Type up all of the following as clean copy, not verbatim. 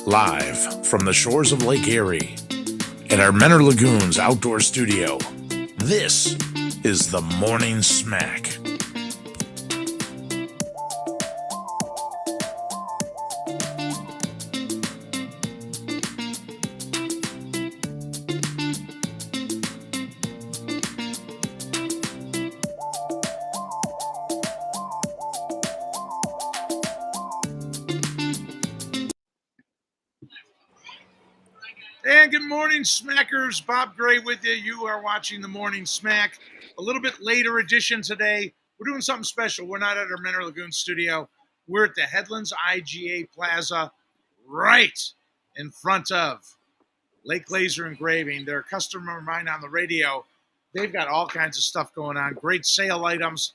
Live from the shores of Lake Erie at our Menor Lagoons outdoor studio, this is the Morning Smack. And good morning, Smackers. Bob Gray with you. You are watching the Morning Smack. A little bit later edition today. We're doing something special. We're not at our Menor Lagoon studio. We're at the Headlands IGA Plaza, right in front of Lake Laser Engraving. They're a customer of mine on the radio. They've got all kinds of stuff going on. Great sale items.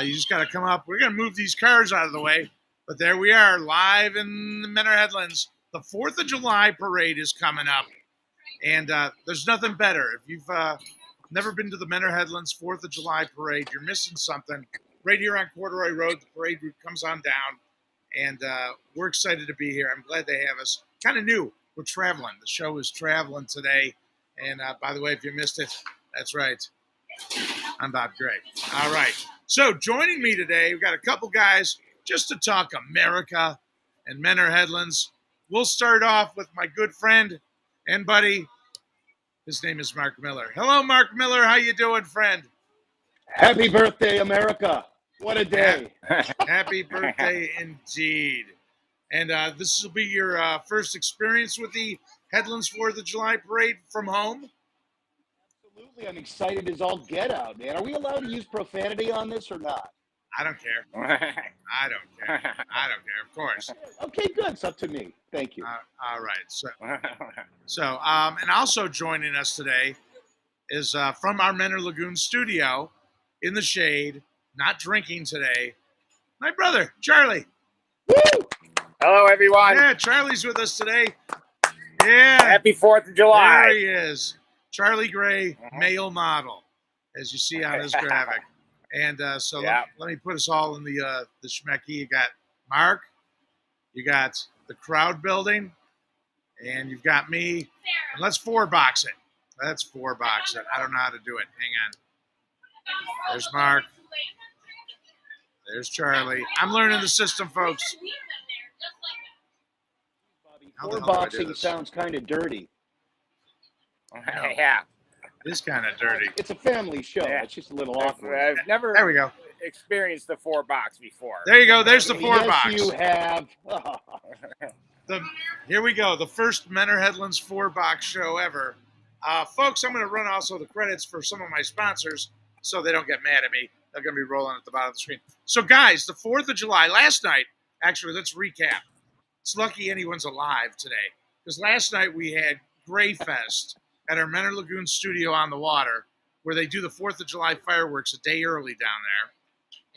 You just got to come up. We're going to move these cars out of the way. But there we are, live in the Menor Headlands. The 4th of July parade is coming up, and there's nothing better. If you've never been to the Menor Headlands 4th of July parade, you're missing something. Right here on Corduroy Road, the parade route comes on down, and we're excited to be here. I'm glad they have us. Kind of new. We're traveling. The show is traveling today, and by the way, if you missed it, that's right. I'm Bob Gray. All right. So joining me today, we've got a couple guys just to talk America and Menor Headlands. We'll start off with my good friend and buddy. His name is Mark Miller. Hello, Mark Miller. How you doing, friend? Happy birthday, America. What a day. Happy birthday indeed. And this will be your first experience with the Headlands 4th of July parade from home? Absolutely. I'm excited as all get out, man. Are we allowed to use profanity on this or not? I don't care. I don't care. Of course. Okay, good. It's up to me. Thank you. All right. So, and also joining us today is from our Menor Lagoon studio in the shade, not drinking today, my brother, Charlie. Woo! Hello, everyone. Yeah, Charlie's with us today. Yeah. Happy 4th of July. There he is. Charlie Gray, male model, as you see on his graphic. And so let me put us all in the schmecky. You got Mark, you got the crowd building, and you've got me. And let's 4-box it. Let's 4-box it. I don't know how to do it. Hang on. There's Mark. There's Charlie. I'm learning the system, folks. Bobby, 4-boxing sounds kind of dirty. Yeah. It's kind of dirty. It's a family show. Yeah. It's just a little awkward. I've never there we go. experienced the 4-box before. There you go. There's the 4-box. Yes, you have. Here we go. The first Menor Headlands 4-box show ever. Folks, I'm going to run also the credits for some of my sponsors so they don't get mad at me. They're going to be rolling at the bottom of the screen. So, guys, the 4th of July, last night, actually, let's recap. It's lucky anyone's alive today because last night we had Gray Fest at our Menor Lagoon studio on the water, where they do the 4th of July fireworks a day early down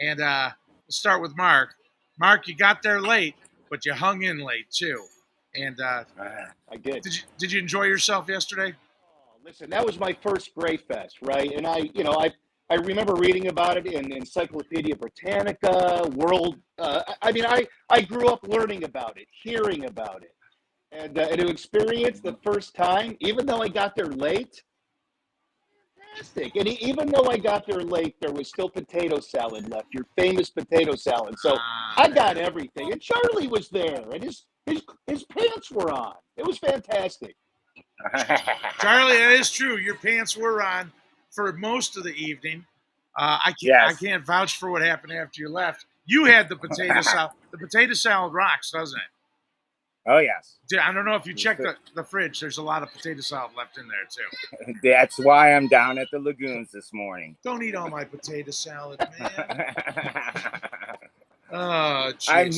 there. And we'll start with Mark. Mark, you got there late, but you hung in late too. And I did. Did you enjoy yourself yesterday? Oh, listen, that was my first Gray Fest, right? And I remember reading about it in Encyclopedia Britannica, World. I grew up learning about it, hearing about it. And to experience the first time, even though I got there late, fantastic. And even though I got there late, there was still potato salad left, your famous potato salad. So I got everything. And Charlie was there, and his pants were on. It was fantastic. Charlie, that is true. Your pants were on for most of the evening. I can't vouch for what happened after you left. You had the potato salad. The potato salad rocks, doesn't it? Oh, yes. I don't know if you checked the fridge. There's a lot of potato salad left in there, too. That's why I'm down at the lagoons this morning. Don't eat all my potato salad, man. Oh, geez. I'm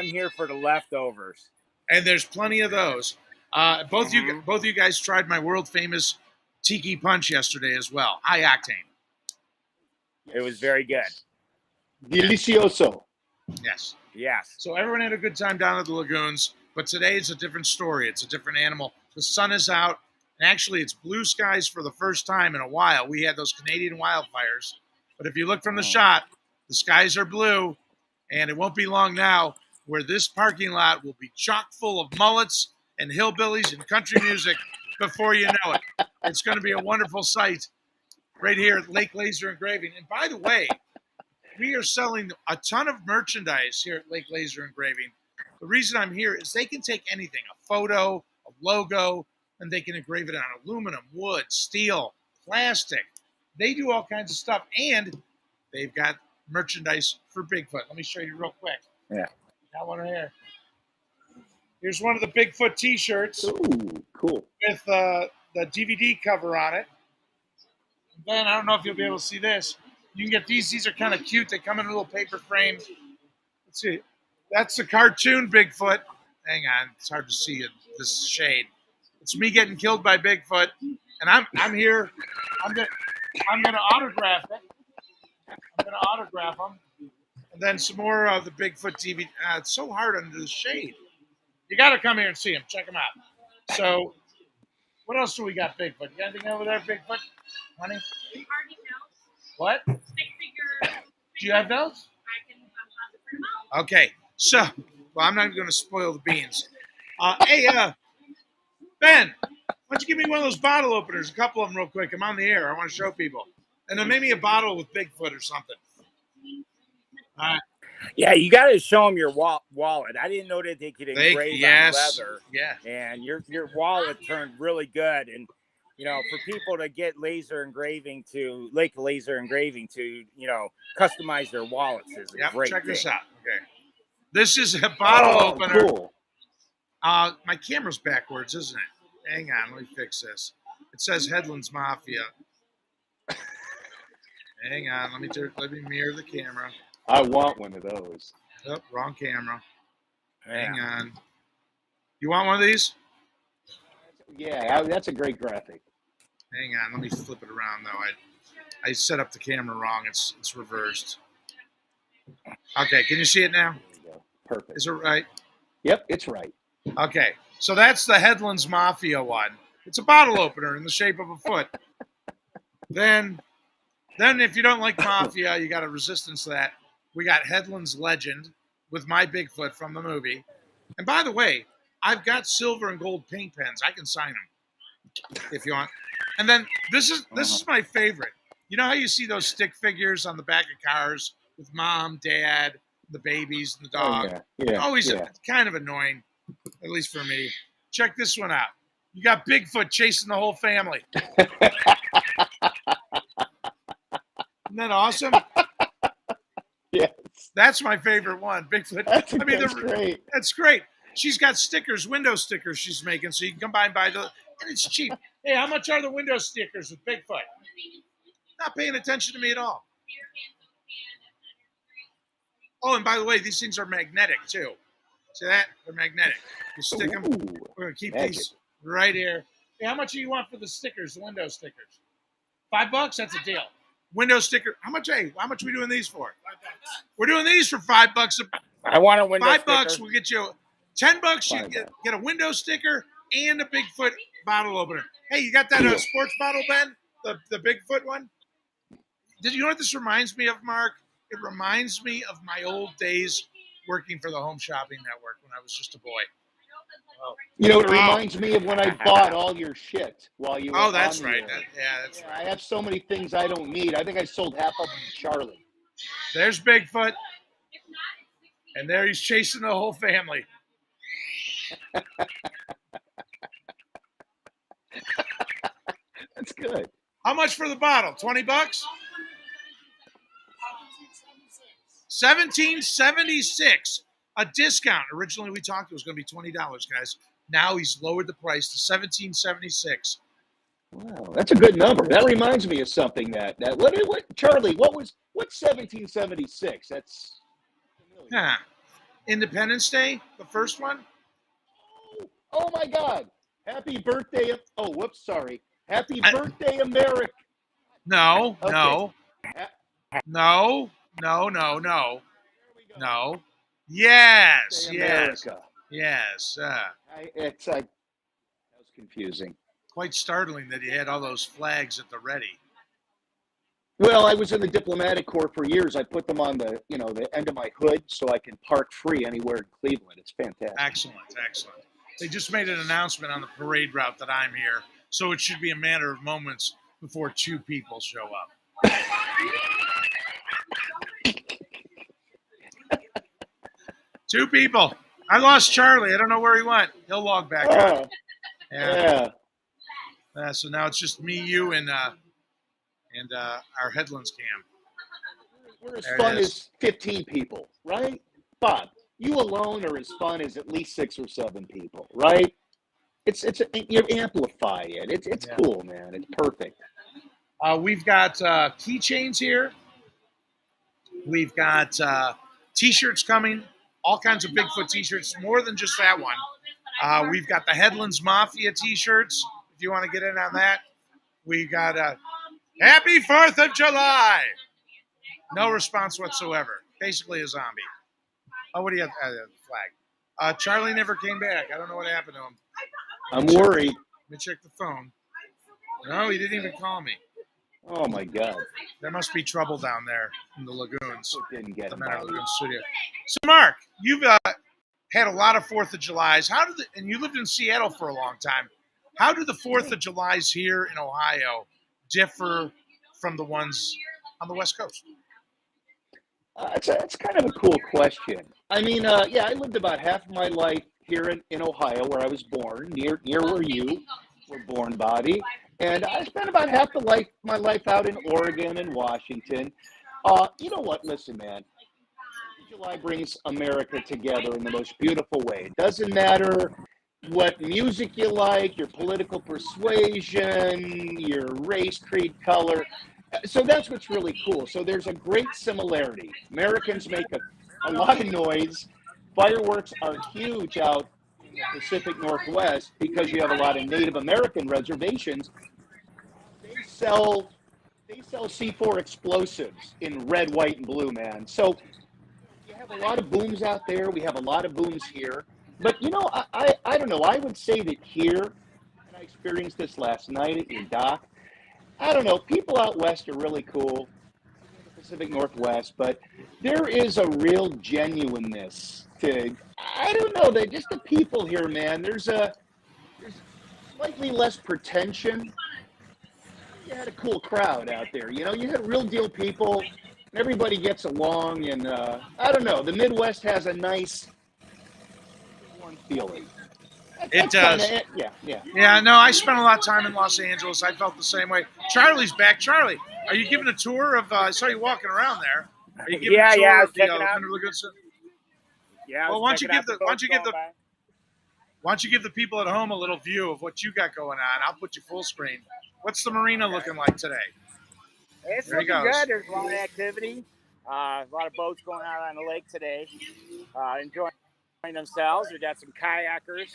here for the leftovers. And there's plenty of those. Both of you guys tried my world-famous tiki punch yesterday as well. High octane. It was very good. Delicioso. Yes. Yes. So everyone had a good time down at the lagoons. But today it's a different story. It's a different animal. The sun is out. And actually, it's blue skies for the first time in a while. We had those Canadian wildfires. But if you look from the shot, the skies are blue. And it won't be long now where this parking lot will be chock full of mullets and hillbillies and country music before you know it. It's going to be a wonderful sight right here at Lake Laser Engraving. And by the way, we are selling a ton of merchandise here at Lake Laser Engraving. The reason I'm here is they can take anything, a photo, a logo, and they can engrave it on aluminum, wood, steel, plastic. They do all kinds of stuff, and they've got merchandise for Bigfoot. Let me show you real quick. Yeah. Got one right here. Here's one of the Bigfoot T-shirts Ooh, cool. with the DVD cover on it. And then I don't know if you'll be able to see this. You can get these. These are kind of cute. They come in a little paper frame. Let's see. That's the cartoon Bigfoot. Hang on, it's hard to see in this shade. It's me getting killed by Bigfoot, and I'm here. I'm gonna autograph it. I'm gonna autograph them, and then some more of the Bigfoot TV. It's so hard under the shade. You got to come here and see them. Check them out. So, what else do we got, Bigfoot? You got anything over there, Bigfoot? Honey? What? Do you have those? Okay. So, well, I'm not even going to spoil the beans. Hey, Ben, why don't you give me one of those bottle openers? A couple of them real quick. I'm on the air. I want to show people. And then maybe a bottle with Bigfoot or something. All right. Yeah, you got to show them your wallet. I didn't know that they could engrave on leather. Yeah. And your wallet turned really good. And, you know, for people to get laser engraving to Lake Laser Engraving to, you know, customize their wallets is a great check thing. this out. Okay. This is a bottle opener. Cool. My camera's backwards, isn't it? Hang on, let me fix this. It says Headlands Mafia. Hang on, let me mirror the camera. I want one of those. Oh, wrong camera. Hang Yeah. on. You want one of these? Yeah, that's a great graphic. Hang on, let me flip it around though. I set up the camera wrong. It's reversed. Okay, can you see it now? There you go. Perfect. Is it right? Yep, it's right. Okay, so that's the Headlands Mafia one. It's a bottle opener in the shape of a foot. Then if you don't like Mafia, you got a resistance to that. We got Headlands Legend with my Bigfoot from the movie. And by the way, I've got silver and gold paint pens. I can sign them if you want. And then this is my favorite. You know how you see those stick figures on the back of cars with mom, dad, the babies, and the dog? Yeah. Always kind of annoying, at least for me. Check this one out. You got Bigfoot chasing the whole family. Isn't that awesome? Yes. That's my favorite one. Bigfoot. That's great. That's great. She's got stickers, window stickers she's making, so you can come by and buy those. And it's cheap. Hey, how much are the window stickers with Bigfoot? Not paying attention to me at all. Oh, and by the way, these things are magnetic, too. See that? They're magnetic. You stick them. We're going to keep these right here. Hey, how much do you want for the stickers, the window stickers? $5? That's a deal. Window sticker. How much? Hey, how much are we doing these for? $5. We're doing these for $5. I want a window $5. sticker. We'll get you $10. You get a window sticker and a Bigfoot bottle opener. Hey, you got that sports bottle, Ben? The Bigfoot one? Did you know what this reminds me of, Mark? It reminds me of my old days working for the Home Shopping Network when I was just a boy. Oh. You know, it reminds me of when I bought all your shit while you were Oh, that's on right. the air. That's right. I have so many things I don't need. I think I sold half of them to Charlie. There's Bigfoot. And there he's chasing the whole family. That's good. How much for the bottle? $20? $17.76. A discount. Originally we talked it was going to be $20, guys. Now he's lowered the price to $17.76. Wow, that's a good number. That reminds me of something what Charlie, what's 1776? That's Huh. Independence Day, the first one? Oh my God. Happy birthday. Happy birthday, America. No. Okay. No. Yes. America. Yes. That was confusing. Quite startling that he had all those flags at the ready. Well, I was in the diplomatic corps for years. I put them on the end of my hood so I can park free anywhere in Cleveland. It's fantastic. Excellent, excellent. They just made an announcement on the parade route that I'm here, so it should be a matter of moments before 2 people show up. 2 people. I lost Charlie. I don't know where he went. He'll log back on. Yeah. So now it's just me, you, and our Headlands cam. We're as fun as 15 people, right? Bob, you alone are as fun as at least 6 or 7 people, right? You amplify it. It's cool, man. It's perfect. We've got keychains here. We've got T-shirts coming. All kinds of Bigfoot T-shirts, more than just that one. We've got the Headlands Mafia T-shirts, if you want to get in on that. We got Happy 4th of July. No response whatsoever. Basically a zombie. Oh, what do you have? Flag. Charlie never came back. I don't know what happened to him. I'm worried. Let me check the phone. No, he didn't even call me. Oh, my God. There must be trouble down there in the lagoons. Didn't get the him. Menor Lagoon Studio. So, Mark, you've had a lot of 4th of Julys. And you lived in Seattle for a long time. How do the 4th of Julys here in Ohio differ from the ones on the West Coast? It's kind of a cool question. I mean, I lived about half of my life here in Ohio, where I was born, near where you were born, Bobby. And I spent about half my life out in Oregon and Washington. You know what? Listen, man. July brings America together in the most beautiful way. It doesn't matter what music you like, your political persuasion, your race, creed, color. So that's what's really cool. So there's a great similarity. Americans make a lot of noise. Fireworks are huge out in the Pacific Northwest because you have a lot of Native American reservations. They sell C4 explosives in red, white, and blue, man. So you have a lot of booms out there. We have a lot of booms here. But, you know, I don't know. I would say that here, and I experienced this last night at your dock, I don't know. People out west are really cool, in the Pacific Northwest, but there is a real genuineness to, I don't know, just the people here, man. There's slightly less pretension. You had a cool crowd out there. You know, you had real deal people, and everybody gets along, and I don't know. The Midwest has a nice warm feeling. It does. Yeah, no, I spent a lot of time in Los Angeles. I felt the same way. Charlie's back. Charlie, are you giving a tour of, I saw you walking around there. Are you giving a tour of the Menor Lagoon? Yeah. Well, why don't you give the people at home a little view of what you got going on? I'll put you full screen. What's the marina looking like today? It's looking good. There's a lot of activity. A lot of boats going out on the lake today. Enjoying themselves. We got some kayakers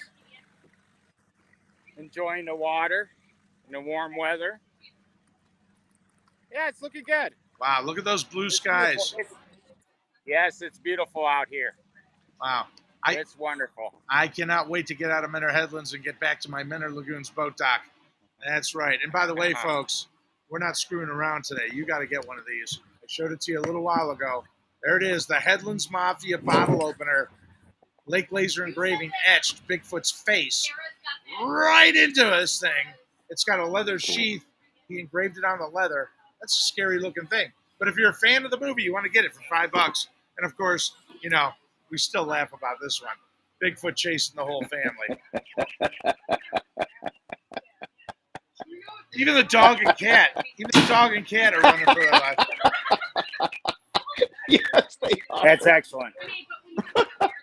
enjoying the water and the warm weather. Yeah, it's looking good. Wow, look at those blue skies. Yes, it's beautiful out here. Wow. It's wonderful. I cannot wait to get out of Menor Headlands and get back to my Menor Lagoons boat dock. That's right. And by the way, folks, we're not screwing around today. You got to get one of these. I showed it to you a little while ago. There it is, the Headlands Mafia bottle opener. Lake laser engraving etched Bigfoot's face right into this thing. It's got a leather sheath. He engraved it on the leather. That's a scary looking thing. But if you're a fan of the movie, you want to get it for $5. And of course, you know, we still laugh about this one. Bigfoot chasing the whole family. Even the dog and cat. Are running for their life. Yes, they are. That's excellent.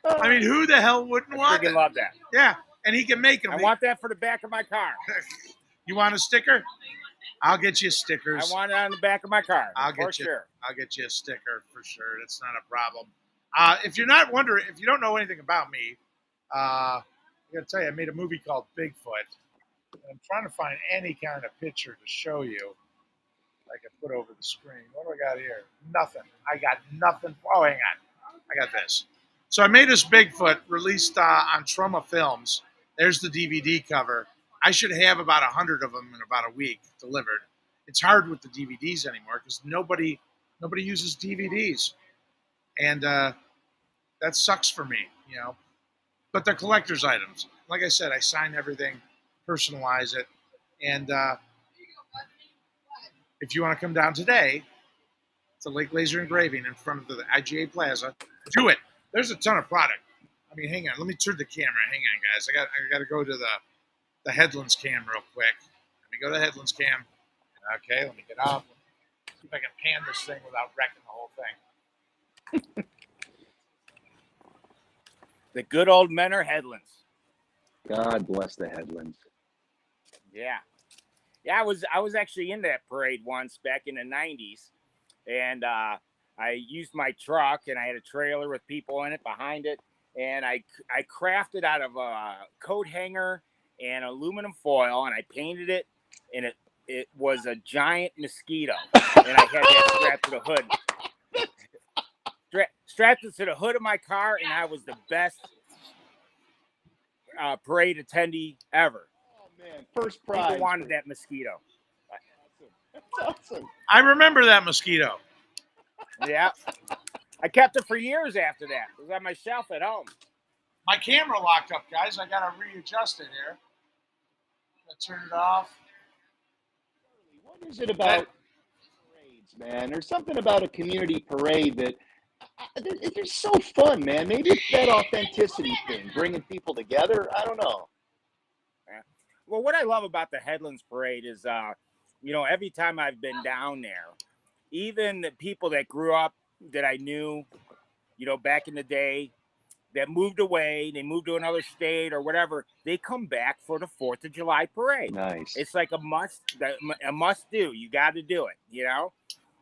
I mean, who the hell wouldn't want that? I love that. Yeah, and he can make them. I want that for the back of my car. You want a sticker? I'll get you stickers. I want it on the back of my car. I'll get you a sticker for sure. That's not a problem. If you're not wondering, if you don't know anything about me, I got to tell you, I made a movie called Bigfoot. I'm trying to find any kind of picture to show you. I can put over the screen. What do I got here? Nothing. I got nothing. Oh, hang on. I got this. So I made this Bigfoot, released on Troma Films. There's the DVD cover. I should have about 100 of them in about a week delivered. it's hard with the DVDs anymore because nobody uses DVDs, and that sucks for me, But they're collector's items. Like I said, I sign everything, personalize it, and if you want to come down today to Lake Laser Engraving in front of the IGA Plaza, do it. There's a ton of product. I mean, hang on. Let me turn the camera. Hang on, guys. I got to go to the Headlands cam real quick. Let me go to the Headlands cam. Okay, let me get up. See if I can pan this thing without wrecking the whole thing. The good old Menor Headlands. God bless the Headlands. Yeah. Yeah, I was actually in that parade once back in the 90s, and I used my truck, and I had a trailer with people in it behind it, and I crafted out of a coat hanger and aluminum foil, and I painted it, and it was a giant mosquito, and I had that strapped to the hood. Strapped it to the hood of my car, and I was the best parade attendee ever. Man, first prize. People wanted that mosquito. That's awesome. I remember that mosquito. Yeah. I kept it for years after that. It was on my shelf at home. My camera locked up, guys. I got to readjust it here. Let's turn it off. What is it about parades, man? There's something about a community parade that they're so fun, man. Maybe it's that authenticity thing, bringing people together. I don't know. Well, what I love about the Headlands Parade is, every time I've been down there, even the people that grew up that I knew, back in the day, that moved away, they moved to another state or whatever, they come back for the 4th of July parade. Nice. It's like a must do. You got to do it,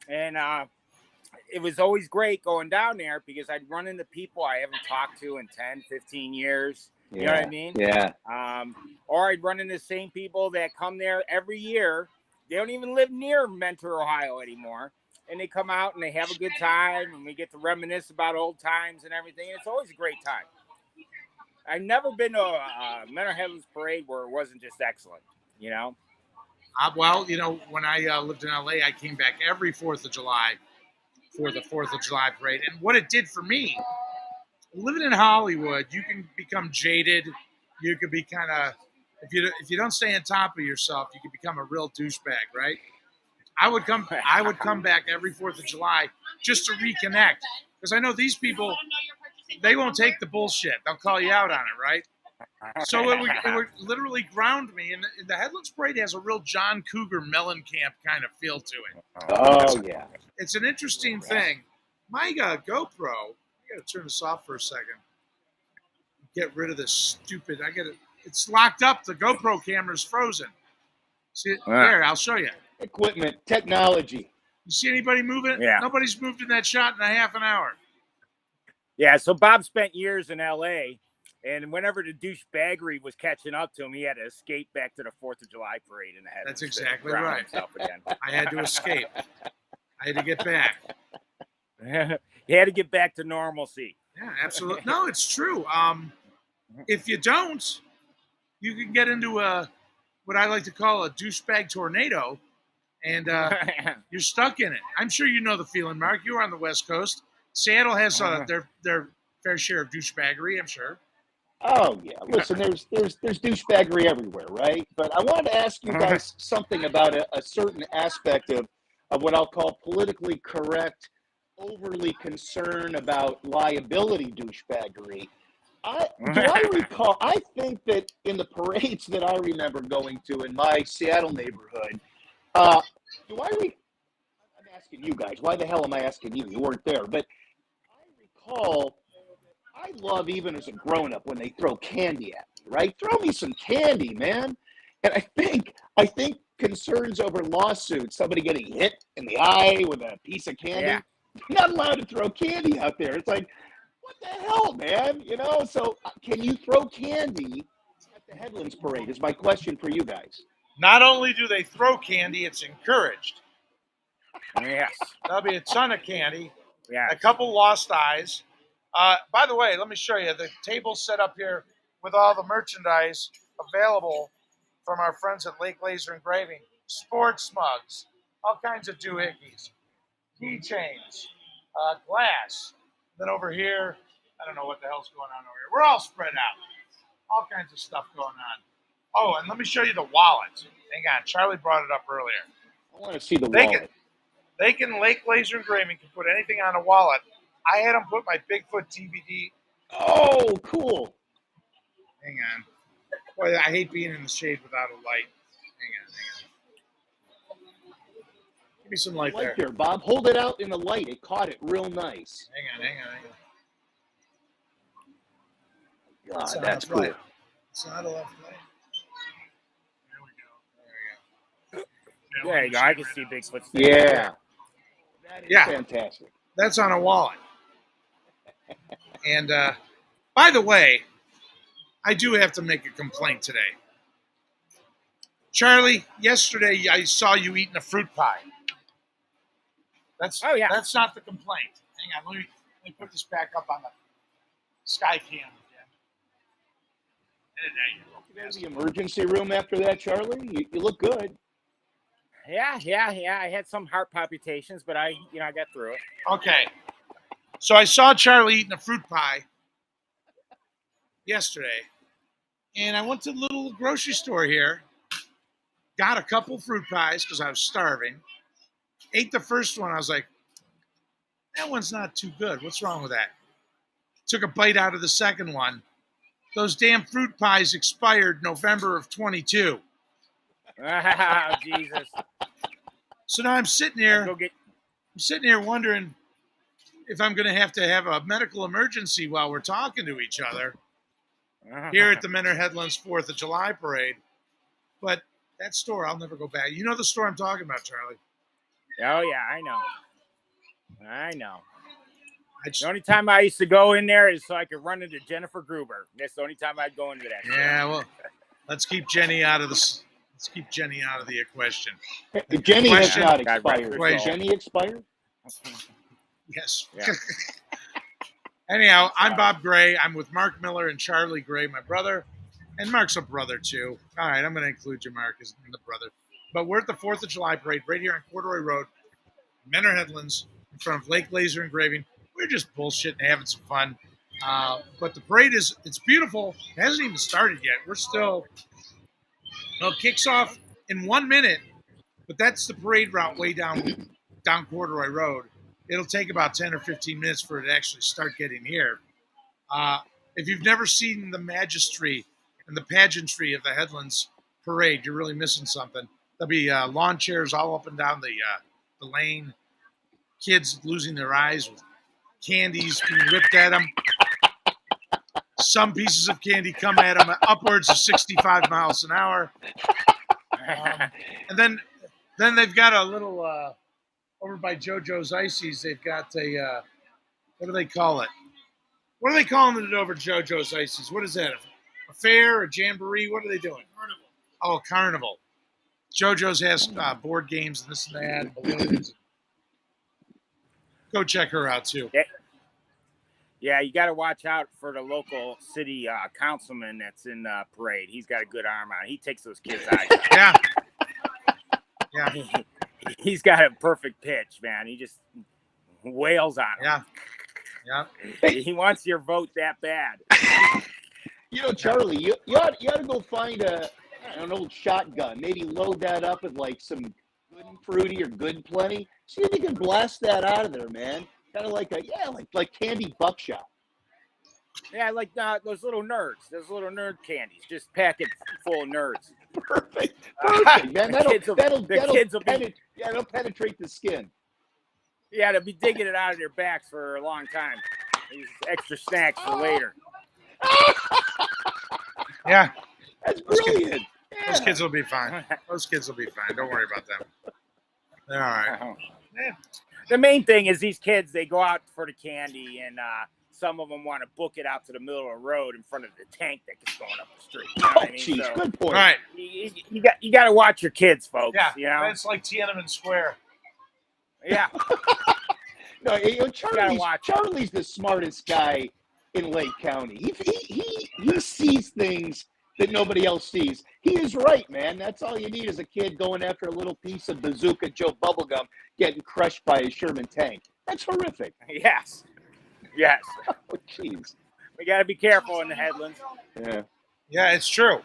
And it was always great going down there because I'd run into people I haven't talked to in 10, 15 years. You know what I mean? Yeah. Or I'd run into the same people that come there every year. They don't even live near Mentor, Ohio anymore. And they come out and they have a good time, and we get to reminisce about old times and everything. And it's always a great time. I've never been to a Menor Headlands parade where it wasn't just excellent, Well, when I lived in LA, I came back every 4th of July for the 4th of July parade. And what it did for me, living in Hollywood, you can become jaded. You could be kind of, if you don't stay on top of yourself, you can become a real douchebag, right? I would come back every 4th of July just to reconnect, because I know these people, they won't take the bullshit. They'll call you out on it, right? So it would literally ground me. And the Headlands Parade has a real John Cougar Mellencamp kind of feel to it. Oh, yeah. It's an interesting thing. My GoPro, I got to turn this off for a second. Get rid of this stupid, it's locked up. The GoPro camera's frozen. See it? There, I'll show you. Equipment, technology. You see anybody moving? Yeah. Nobody's moved in that shot in a half an hour. Yeah, so Bob spent years in L.A., and whenever the douchebaggery was catching up to him, he had to escape back to the 4th of July parade in the Headlands. That's exactly right. I had to escape. I had to get back. He had to get back to normalcy. Yeah, absolutely. No, it's true. If you don't, you can get into what I like to call a douchebag tornado, and you're stuck in it. I'm sure you know the feeling, Mark. You were on the West Coast. Seattle has their fair share of douchebaggery, I'm sure. Oh yeah. Listen, there's douchebaggery everywhere, right? But I wanted to ask you guys something about a certain aspect of what I'll call politically correct, overly concerned about liability douchebaggery. I think that in the parades that I remember going to in my Seattle neighborhood, I'm asking you guys, why the hell am I asking you? You weren't there. But I recall, I love, even as a grown-up, when they throw candy at me, right? Throw me some candy, man. And I think concerns over lawsuits, somebody getting hit in the eye with a piece of candy, not allowed to throw candy out there. It's like, what the hell, man? So can you throw candy at the Headlands Parade is my question for you guys. Not only do they throw candy, it's encouraged. Yes. There'll be a ton of candy. Yeah. A couple lost eyes. By the way, let me show you. The table's set up here with all the merchandise available from our friends at Lake Laser Engraving. Sports mugs, all kinds of doohickeys, keychains, glass. Then over here, I don't know what the hell's going on over here. We're all spread out. All kinds of stuff going on. Oh, and let me show you the wallet. Hang on, Charlie brought it up earlier. I want to see the They wallet. Lake Laser Engraving can put anything on a wallet. I had them put my Bigfoot DVD. Oh, cool. Hang on. Boy, I hate being in the shade without a light. Hang on. Give me some light Light there. there, Bob. Hold it out in the light. It caught it real nice. Hang on. God, Not that's a cool. light. It's not a left light. There we go. There you go. I can see Bigfoot. Yeah. That is Yeah. fantastic. That's on a wallet. And by the way, I do have to make a complaint today. Charlie, yesterday I saw you eating a fruit pie. That's not the complaint. Hang on, let me put this back up on the sky cam again. And there you go. You go to the emergency room after that, Charlie? You look good. Yeah. I had some heart palpitations, but I got through it. Okay. So I saw Charlie eating a fruit pie yesterday. And I went to the little grocery store here, got a couple fruit pies because I was starving. Ate the first one. I was like, that one's not too good. What's wrong with that? Took a bite out of the second one. Those damn fruit pies expired November of 22. Oh, Jesus. So now I'm sitting here. Go get. I'm sitting here wondering if I'm going to have a medical emergency while we're talking to each other here at the Menor Headlands 4th of July parade. But that store, I'll never go back. You know the store I'm talking about, Charlie. Oh, yeah, I know. The only time I used to go in there is so I could run into Jennifer Gruber. That's the only time I'd go into that. Yeah, well, let's keep Jenny out of this. Let's keep Jenny out of the equation. Jenny has Question. not expired. Wait. Has Jenny expired? Yes. Yeah. Anyhow, I'm Bob Gray. I'm with Mark Miller and Charlie Gray, my brother. And Mark's a brother, too. All right, I'm going to include you, Mark, as the brother. But we're at the 4th of July parade right here on Corduroy Road, Menor Headlands, in front of Lake Laser Engraving. We're just bullshitting, having some fun. But the parade it's beautiful. It hasn't even started yet. We're still, it kicks off in 1 minute, but that's the parade route way down Corduroy Road. It'll take about 10 or 15 minutes for it to actually start getting here. If you've never seen the majesty and the pageantry of the Headlands parade, you're really missing something. There'll be lawn chairs all up and down the lane, kids losing their eyes with candies being ripped at them. Some pieces of candy come at them upwards of 65 miles an hour. And then they've got a little, over by JoJo's Ices, they've got a, what do they call it? What are they calling it over JoJo's Ices? What is that? A fair, a jamboree? What are they doing? Carnival. Oh, carnival. JoJo's has board games and this and that, and balloons. Go check her out, too. Yeah, you got to watch out for the local city councilman that's in the parade. He's got a good arm on. He takes those kids out. Yeah. He's got a perfect pitch, man. He just wails on him. Yeah. He wants your vote that bad. You know, Charlie, you ought to go find an old shotgun. Maybe load that up with like some Good and Fruity or Good and Plenty. See if you can blast that out of there, man. Kind of like like candy buckshot. Yeah, like those little nerds, those little nerd candies. Just pack it full of nerds. Perfect, man. That'll penetrate the skin. Yeah, they'll be digging it out of their backs for a long time. These extra snacks for later. Yeah. That's brilliant. Those kids will be fine. Don't worry about them. They're all right. Yeah. The main thing is these kids, they go out for the candy, and some of them want to book it out to the middle of the road in front of the tank that gets going up the street. You know what I mean? Geez, So, good point. All right. you got to watch your kids, folks. Yeah. You know? It's like Tiananmen Square. Yeah. No, you know, watch Charlie's the smartest guy in Lake County. He sees things that nobody else sees. He is right, man. That's all you need is a kid going after a little piece of Bazooka Joe bubblegum getting crushed by a Sherman tank. That's horrific. Yes. Yes. Oh, jeez. We got to be careful in the headlands. Yeah. Yeah, it's true.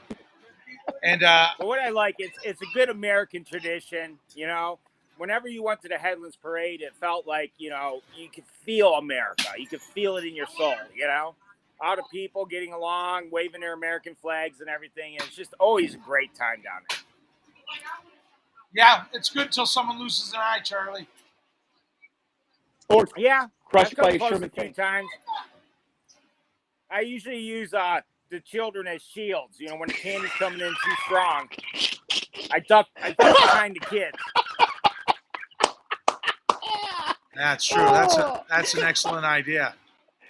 And But what I like, it's a good American tradition, you know. Whenever you went to the Headlands Parade, it felt like, you know, you could feel America. You could feel it in your soul, you know. All the people getting along, waving their American flags and everything. And it's just always a great time down there. yeah, it's good until someone loses an eye, Charlie. Or Yeah, crushed I've come by a close Sherman a few tank. times. I usually use the children as shields. You know, when the candy's coming in too strong, I duck behind the kids. That's true. That's an excellent idea,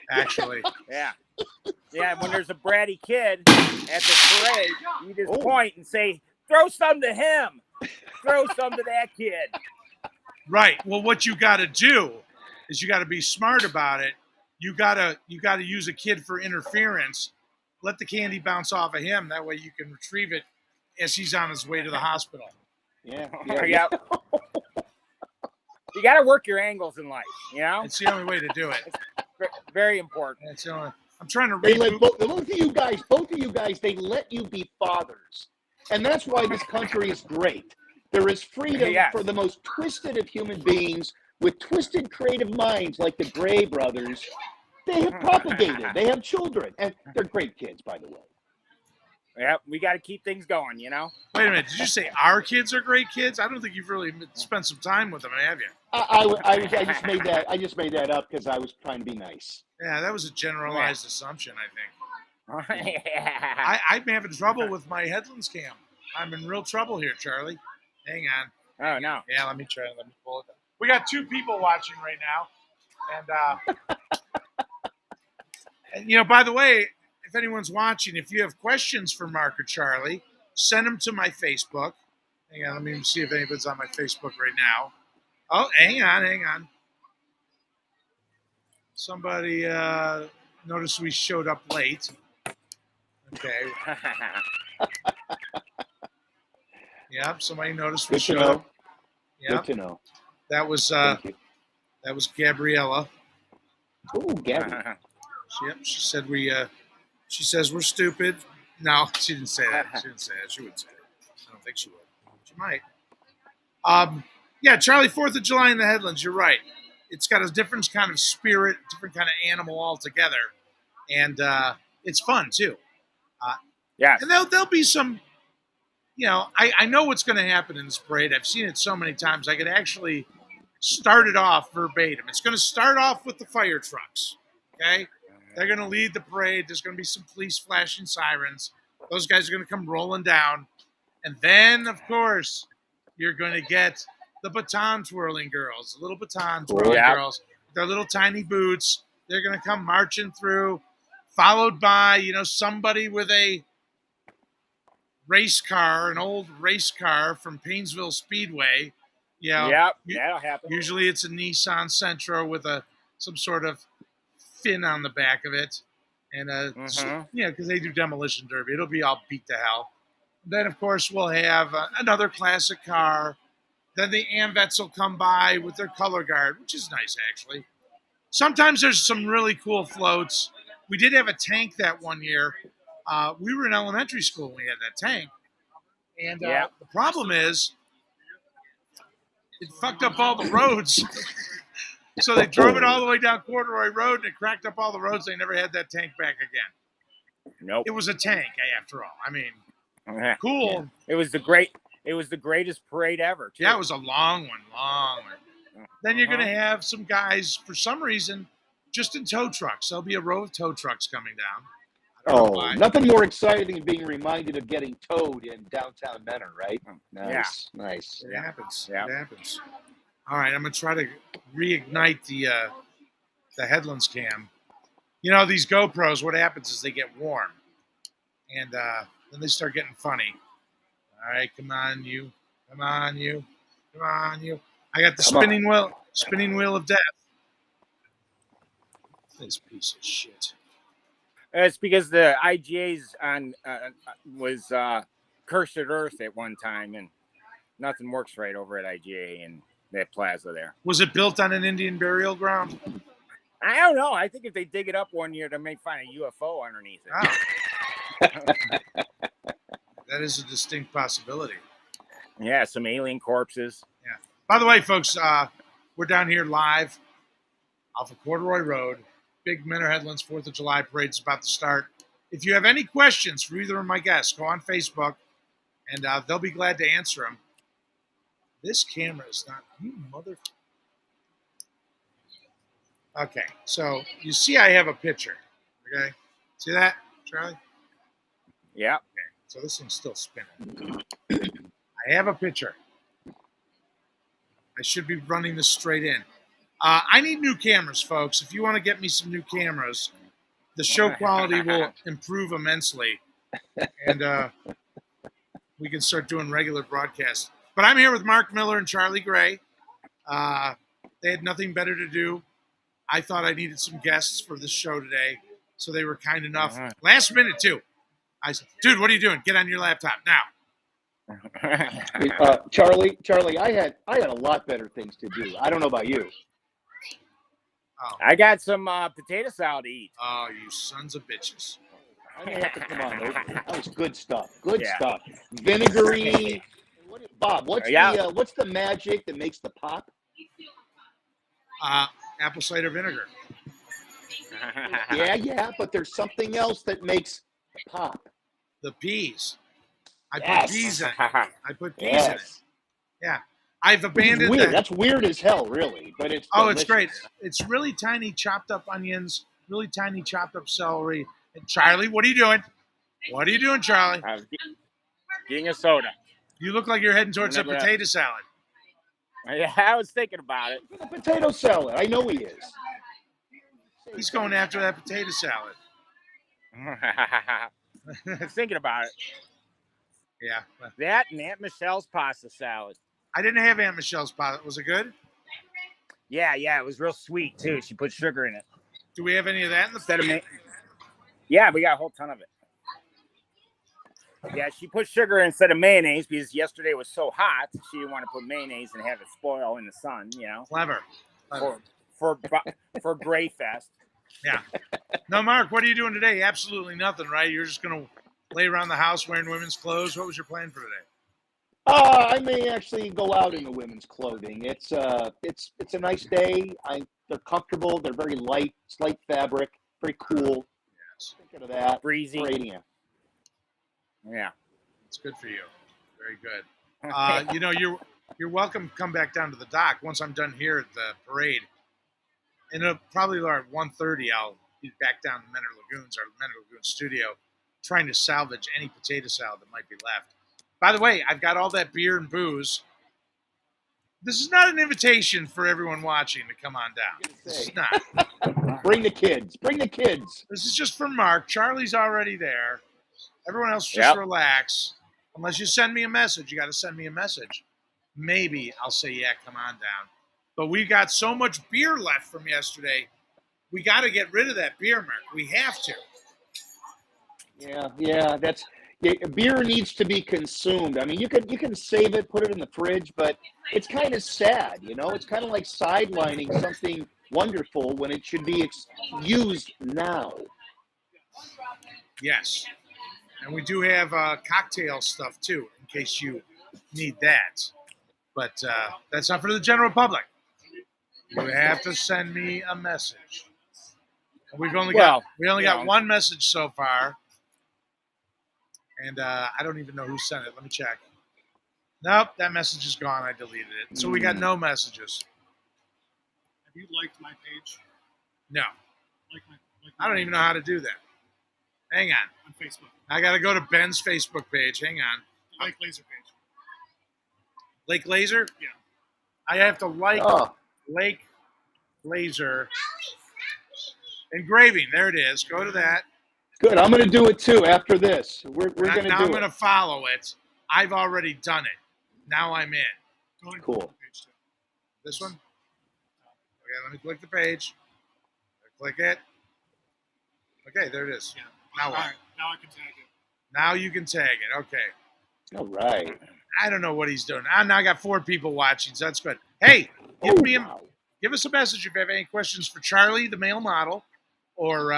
actually. Yeah. Yeah, when there's a bratty kid at the parade, you just point and say, throw some to him. Throw some to that kid. Right. Well, what you got to do is you got to be smart about it. You got to use a kid for interference. Let the candy bounce off of him. That way you can retrieve it as he's on his way to the hospital. Yeah. Yeah. You got to work your angles in life, you know? It's the only way to do it. It's very important. It's the only, I'm trying to They read. let both of you guys, they let you be fathers. And that's why this country is great. There is freedom for the most twisted of human beings with twisted creative minds like the Gray brothers. They have propagated. They have children. And they're great kids, by the way. Yeah, we got to keep things going, you know? Wait a minute. Did you say our kids are great kids? I don't think you've really spent some time with them, have you? I just made that up because I was trying to be nice. Yeah, that was a generalized assumption, I think. Yeah. I'm having trouble with my Headlands cam. I'm in real trouble here, Charlie. Hang on. Oh, no. Yeah, let me pull it up. We got 2 people watching right now. And you know, by the way, if anyone's watching, if you have questions for Mark or Charlie, send them to my Facebook. Hang on, let me see if anybody's on my Facebook right now. Oh, hang on. Somebody noticed we showed up late. Okay. Yep, somebody noticed we showed up. Yep. Good to know. That was Gabriella. Oh, Gabby. Yep, she says we're stupid. No, she didn't say that. She wouldn't say it. I don't think she would. She might. Yeah, Charlie, 4th of July in the Headlands, you're right. It's got a different kind of spirit, different kind of animal altogether. And it's fun, too. Yeah. And there'll be some, you know, I know what's going to happen in this parade. I've seen it so many times. I could actually start it off verbatim. It's going to start off with the fire trucks, okay? They're going to lead the parade. There's going to be some police flashing sirens. Those guys are going to come rolling down. And then, of course, you're going to get the baton twirling girls, the little baton twirling girls, their little tiny boots. They're going to come marching through, followed by, you know, somebody with a race car, an old race car from Painesville Speedway. You know, that'll happen. Usually it's a Nissan Sentra with some sort of fin on the back of it. And, because they do demolition derby. It'll be all beat to hell. Then, of course, we'll have another classic car. Then the AMVETs will come by with their color guard, which is nice, actually. Sometimes there's some really cool floats. We did have a tank that one year. We were in elementary school when we had that tank. And the problem is it fucked up all the roads. So they drove it all the way down Corduroy Road, and it cracked up all the roads. They never had that tank back again. Nope. It was a tank, after all. I mean, cool. Yeah. It was the greatest parade ever, too. Yeah, it was a long one. Then you're going to have some guys, for some reason, just in tow trucks. There'll be a row of tow trucks coming down. Nothing more exciting than being reminded of getting towed in downtown Menor, right? Nice. It happens. Yeah. It happens. All right, I'm going to try to reignite the Headlands cam. You know, these GoPros, what happens is they get warm. And then they start getting funny. All right, come on, you. I got the spinning wheel of death. This piece of shit. It's because the IGA's on was cursed at Earth at one time, and nothing works right over at IGA and that plaza there. Was it built on an Indian burial ground? I don't know. I think if they dig it up one year, they may find a UFO underneath it. Ah. That is a distinct possibility. Yeah, some alien corpses. Yeah. By the way, folks, we're down here live off of Corduroy Road. Big Menor Headlands 4th of July parade is about to start. If you have any questions for either of my guests, go on Facebook, and they'll be glad to answer them. This camera is not... You mother... Okay, so you see I have a picture. Okay? See that, Charlie? Yeah. Okay, so this thing's still spinning. I have a picture. I should be running this straight in. I need new cameras, folks. If you want to get me some new cameras, the show quality will improve immensely. And we can start doing regular broadcasts. But I'm here with Mark Miller and Charlie Gray. They had nothing better to do. I thought I needed some guests for this show today, so they were kind enough. Last minute, too. I said, dude, what are you doing? Get on your laptop now. Charlie, I had a lot better things to do. I don't know about you. Oh, I got some potato salad to eat. oh, you sons of bitches. I may have to come on. That was good stuff. Good Yeah. stuff. Vinegary. Bob, what's the magic that makes the pop? Apple cider vinegar. Yeah, but there's something else that makes the pop. The peas. I Yes. put peas in it. I put peas in it. Yes. Yeah. I've abandoned Weird. that. That's weird as hell, really. But it's Oh, it's great. delicious. It's really tiny chopped up onions, really tiny chopped up celery. And Charlie, what are you doing? What are you doing, Charlie? I was getting a soda. You look like you're heading towards a Remember that. potato salad. Yeah, I was thinking about it. A potato salad. I know he is. He's going after that potato salad. I was thinking about it. Yeah. That and Aunt Michelle's pasta salad. I didn't have Aunt Michelle's pasta. Was it good? Yeah, it was real sweet too. She put sugar in it Do we have any of that in the instead of Yeah, we got a whole ton of it. Yeah, she put sugar instead of mayonnaise because yesterday was so hot. She didn't want to put mayonnaise and have it spoil in the sun. You know, Clever. for Gray Fest. Yeah. No, Mark, what are you doing today? Absolutely nothing, right? You're just going to lay around the house wearing women's clothes. What was your plan for today? I may actually go out in the women's clothing. It's a nice day. They're comfortable. They're very light, slight fabric, very cool. Yes. Thinking of that. Breezy. Radio. Yeah. It's good for you. Very good. You're welcome to come back down to the dock once I'm done here at the parade. And it'll probably around 1:30, I'll be back down to Menor Lagoons, our Menor Lagoon studio, trying to salvage any potato salad that might be left. By the way, I've got all that beer and booze. This is not an invitation for everyone watching to come on down. This is not. Bring the kids. Bring the kids. This is just for Mark. Charlie's already there. Everyone else just relax. Unless you send me a message. You got to send me a message. Maybe I'll say, yeah, come on down. But we got so much beer left from yesterday. We got to get rid of that beer, Mark. We have to. Yeah. Beer needs to be consumed. I mean, you can save it, put it in the fridge, but it's kind of sad, you know. It's kind of like sidelining something wonderful when it should be used now. Yes. And we do have cocktail stuff, too, in case you need that. But that's not for the general public. You have to send me a message. And we only got one message so far. And I don't even know who sent it. Let me check. Nope, that message is gone. I deleted it. So we got no messages. Have you liked my page? No. Like my I don't even know how to do that. Hang on. on Facebook. I got to go to Ben's Facebook page. Hang on. The Lake Laser page. Lake Laser? Yeah. I have to like Lake Laser. Engraving. There it is. Go to that. Good. I'm going to do it too after this. We're going to do it. Now I'm going to follow it. I've already done it. Now I'm in. Go ahead and Cool. click the page too. This one? Okay, let me click the page. Click it. Okay, there it is. Yeah. Now All what? right. Now I can tag it. Now you can tag it. Okay. All right. I don't know what he's doing. Now I got 4 people watching, so that's good. Hey, Oh, wow. give us a message if you have any questions for Charlie, the male model, or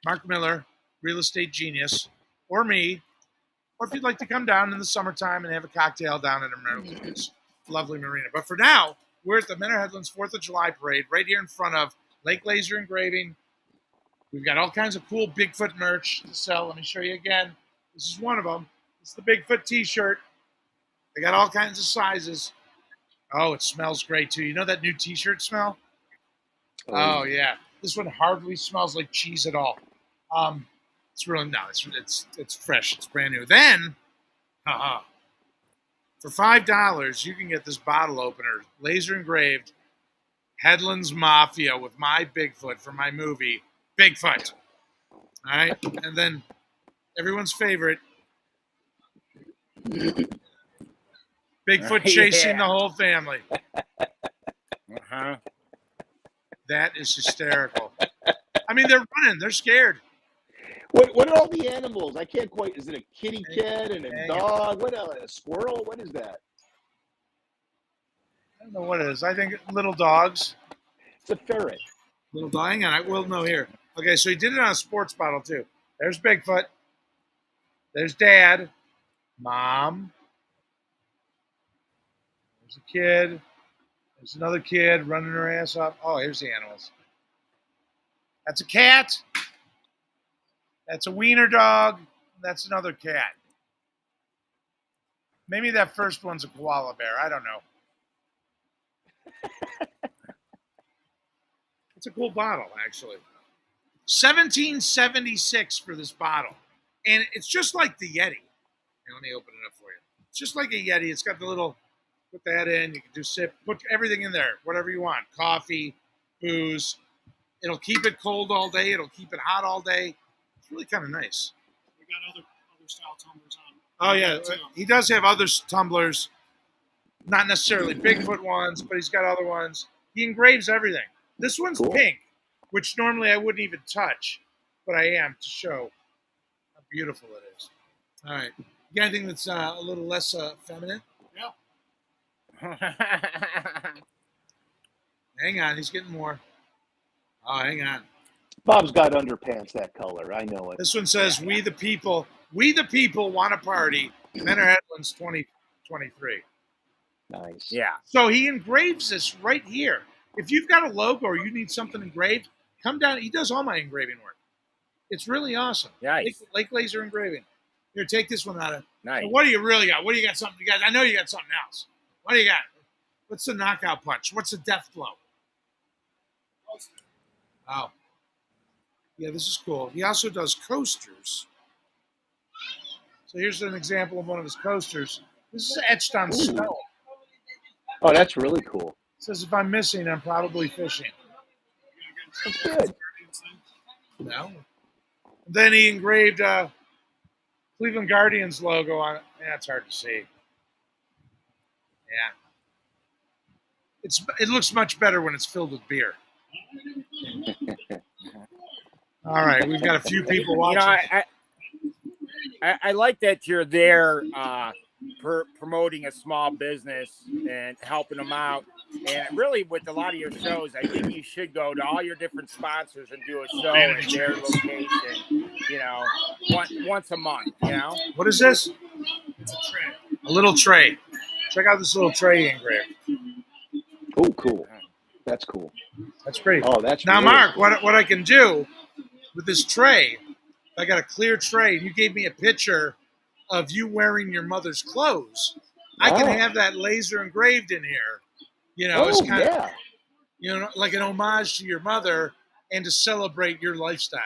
Mark Miller, real estate genius, or me, or if you'd like to come down in the summertime and have a cocktail down at a Maryland's lovely marina. But for now, we're at the Menor Headlands 4th of July parade right here in front of Lake Laser Engraving. We've got all kinds of cool Bigfoot merch to sell. Let me show you again. This is one of them. It's the Bigfoot t-shirt. They got all kinds of sizes. Oh, it smells great too. You know that new t-shirt smell? Oh yeah. This one hardly smells like cheese at all. It's really no, it's fresh. It's brand new. Then, for $5, you can get this bottle opener, laser engraved Headlands Mafia with my Bigfoot from my movie Bigfoot. All right, and then everyone's favorite Bigfoot chasing the whole family. Uh-huh. That is hysterical. I mean, they're running. They're scared. What are all the animals? I can't quite. Is it a kitty cat and a Hang dog? What a squirrel? What is that? I don't know what it is. I think little dogs. It's a ferret. Little dog. Hang on. I will know here. Okay, so he did it on a sports bottle, too. There's Bigfoot. There's Dad. Mom. There's a kid. There's another kid running her ass off. Oh, here's the animals. That's a cat. That's a wiener dog. That's another cat. Maybe that first one's a koala bear. I don't know. It's a cool bottle, actually. $17.76 for this bottle. And it's just like the Yeti. Here, let me open it up for you. It's just like a Yeti. It's got the little, put that in. You can do sip, put everything in there, whatever you want. Coffee, booze. It'll keep it cold all day. It'll keep it hot all day. It's really kind of nice. We got other style tumblers on. Oh, yeah. He does have other tumblers. Not necessarily Bigfoot ones, but he's got other ones. He engraves everything. This one's Cool. pink, which normally I wouldn't even touch, but I am to show how beautiful it is. All right. You got anything that's a little less feminine? Yeah. Hang on. He's getting more. Oh, hang on. Bob's got underpants that color. I know it. This one says, we the people want to party. Menor Headlands 2023. Nice. Yeah. So he engraves this right here. If you've got a logo or you need something engraved, come down. He does all my engraving work. It's really awesome. Nice. Lake Laser Engraving. Here, take this one out of. Nice. So what do you really got? What do you got? Something you guys? I know you got something else. What do you got? What's the knockout punch? What's the death blow? Oh, yeah, this is cool. He also does coasters. So here's an example of one of his coasters. This is etched on stone. Oh, that's really cool. It says if I'm missing, I'm probably fishing. That's good. No. Then he engraved Cleveland Guardians logo on it. Yeah, it's hard to see. Yeah. It looks much better when it's filled with beer. All right, we've got a few people watching. I like that you're there promoting a small business and helping them out. And really, with a lot of your shows, I think you should go to all your different sponsors and do a show at their location, once a month, What is this? It's a tray. A little tray. Check out this little tray engraved. Oh, cool. That's cool. That's great. Oh, that's Now, really Mark, cool. what I can do with this tray, I got a clear tray, and you gave me a picture of you wearing your mother's clothes. I can have that laser engraved in here. It's kind of, like an homage to your mother and to celebrate your lifestyle.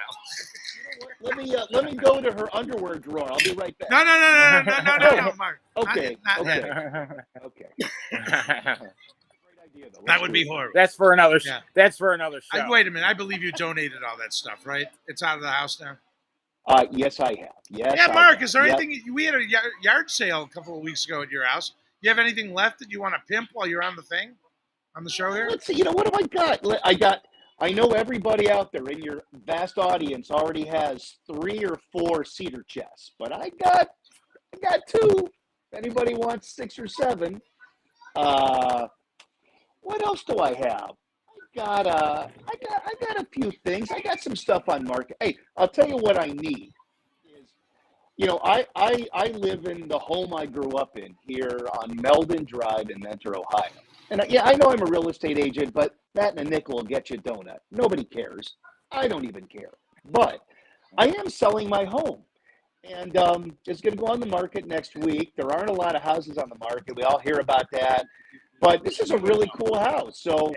Let me go to her underwear drawer. I'll be right back. No, Mark. Okay. Not Okay. that. Okay. Great idea, though. That would be horrible. That's for another. Yeah. That's for another show. Wait a minute. I believe you donated all that stuff, right? It's out of the house now. Yes, I have. Yes. Yeah, I Mark. have. Is there Yep. anything? We had a yard sale a couple of weeks ago at your house. You have anything left that you want to pimp while you're on the thing, on the show here? Let's see. What have I got? I know everybody out there in your vast audience already has 3 or 4 cedar chests, but I got 2. If anybody wants 6 or 7, what else do I have? I got a few things. I got some stuff on market. Hey, I'll tell you what I need is, I live in the home I grew up in here on Meldon Drive in Mentor, Ohio. And yeah, I know I'm a real estate agent, but that and a nickel will get you a donut. Nobody cares. I don't even care. But I am selling my home. And it's going to go on the market next week. There aren't a lot of houses on the market. We all hear about that. But this is a really cool house. So,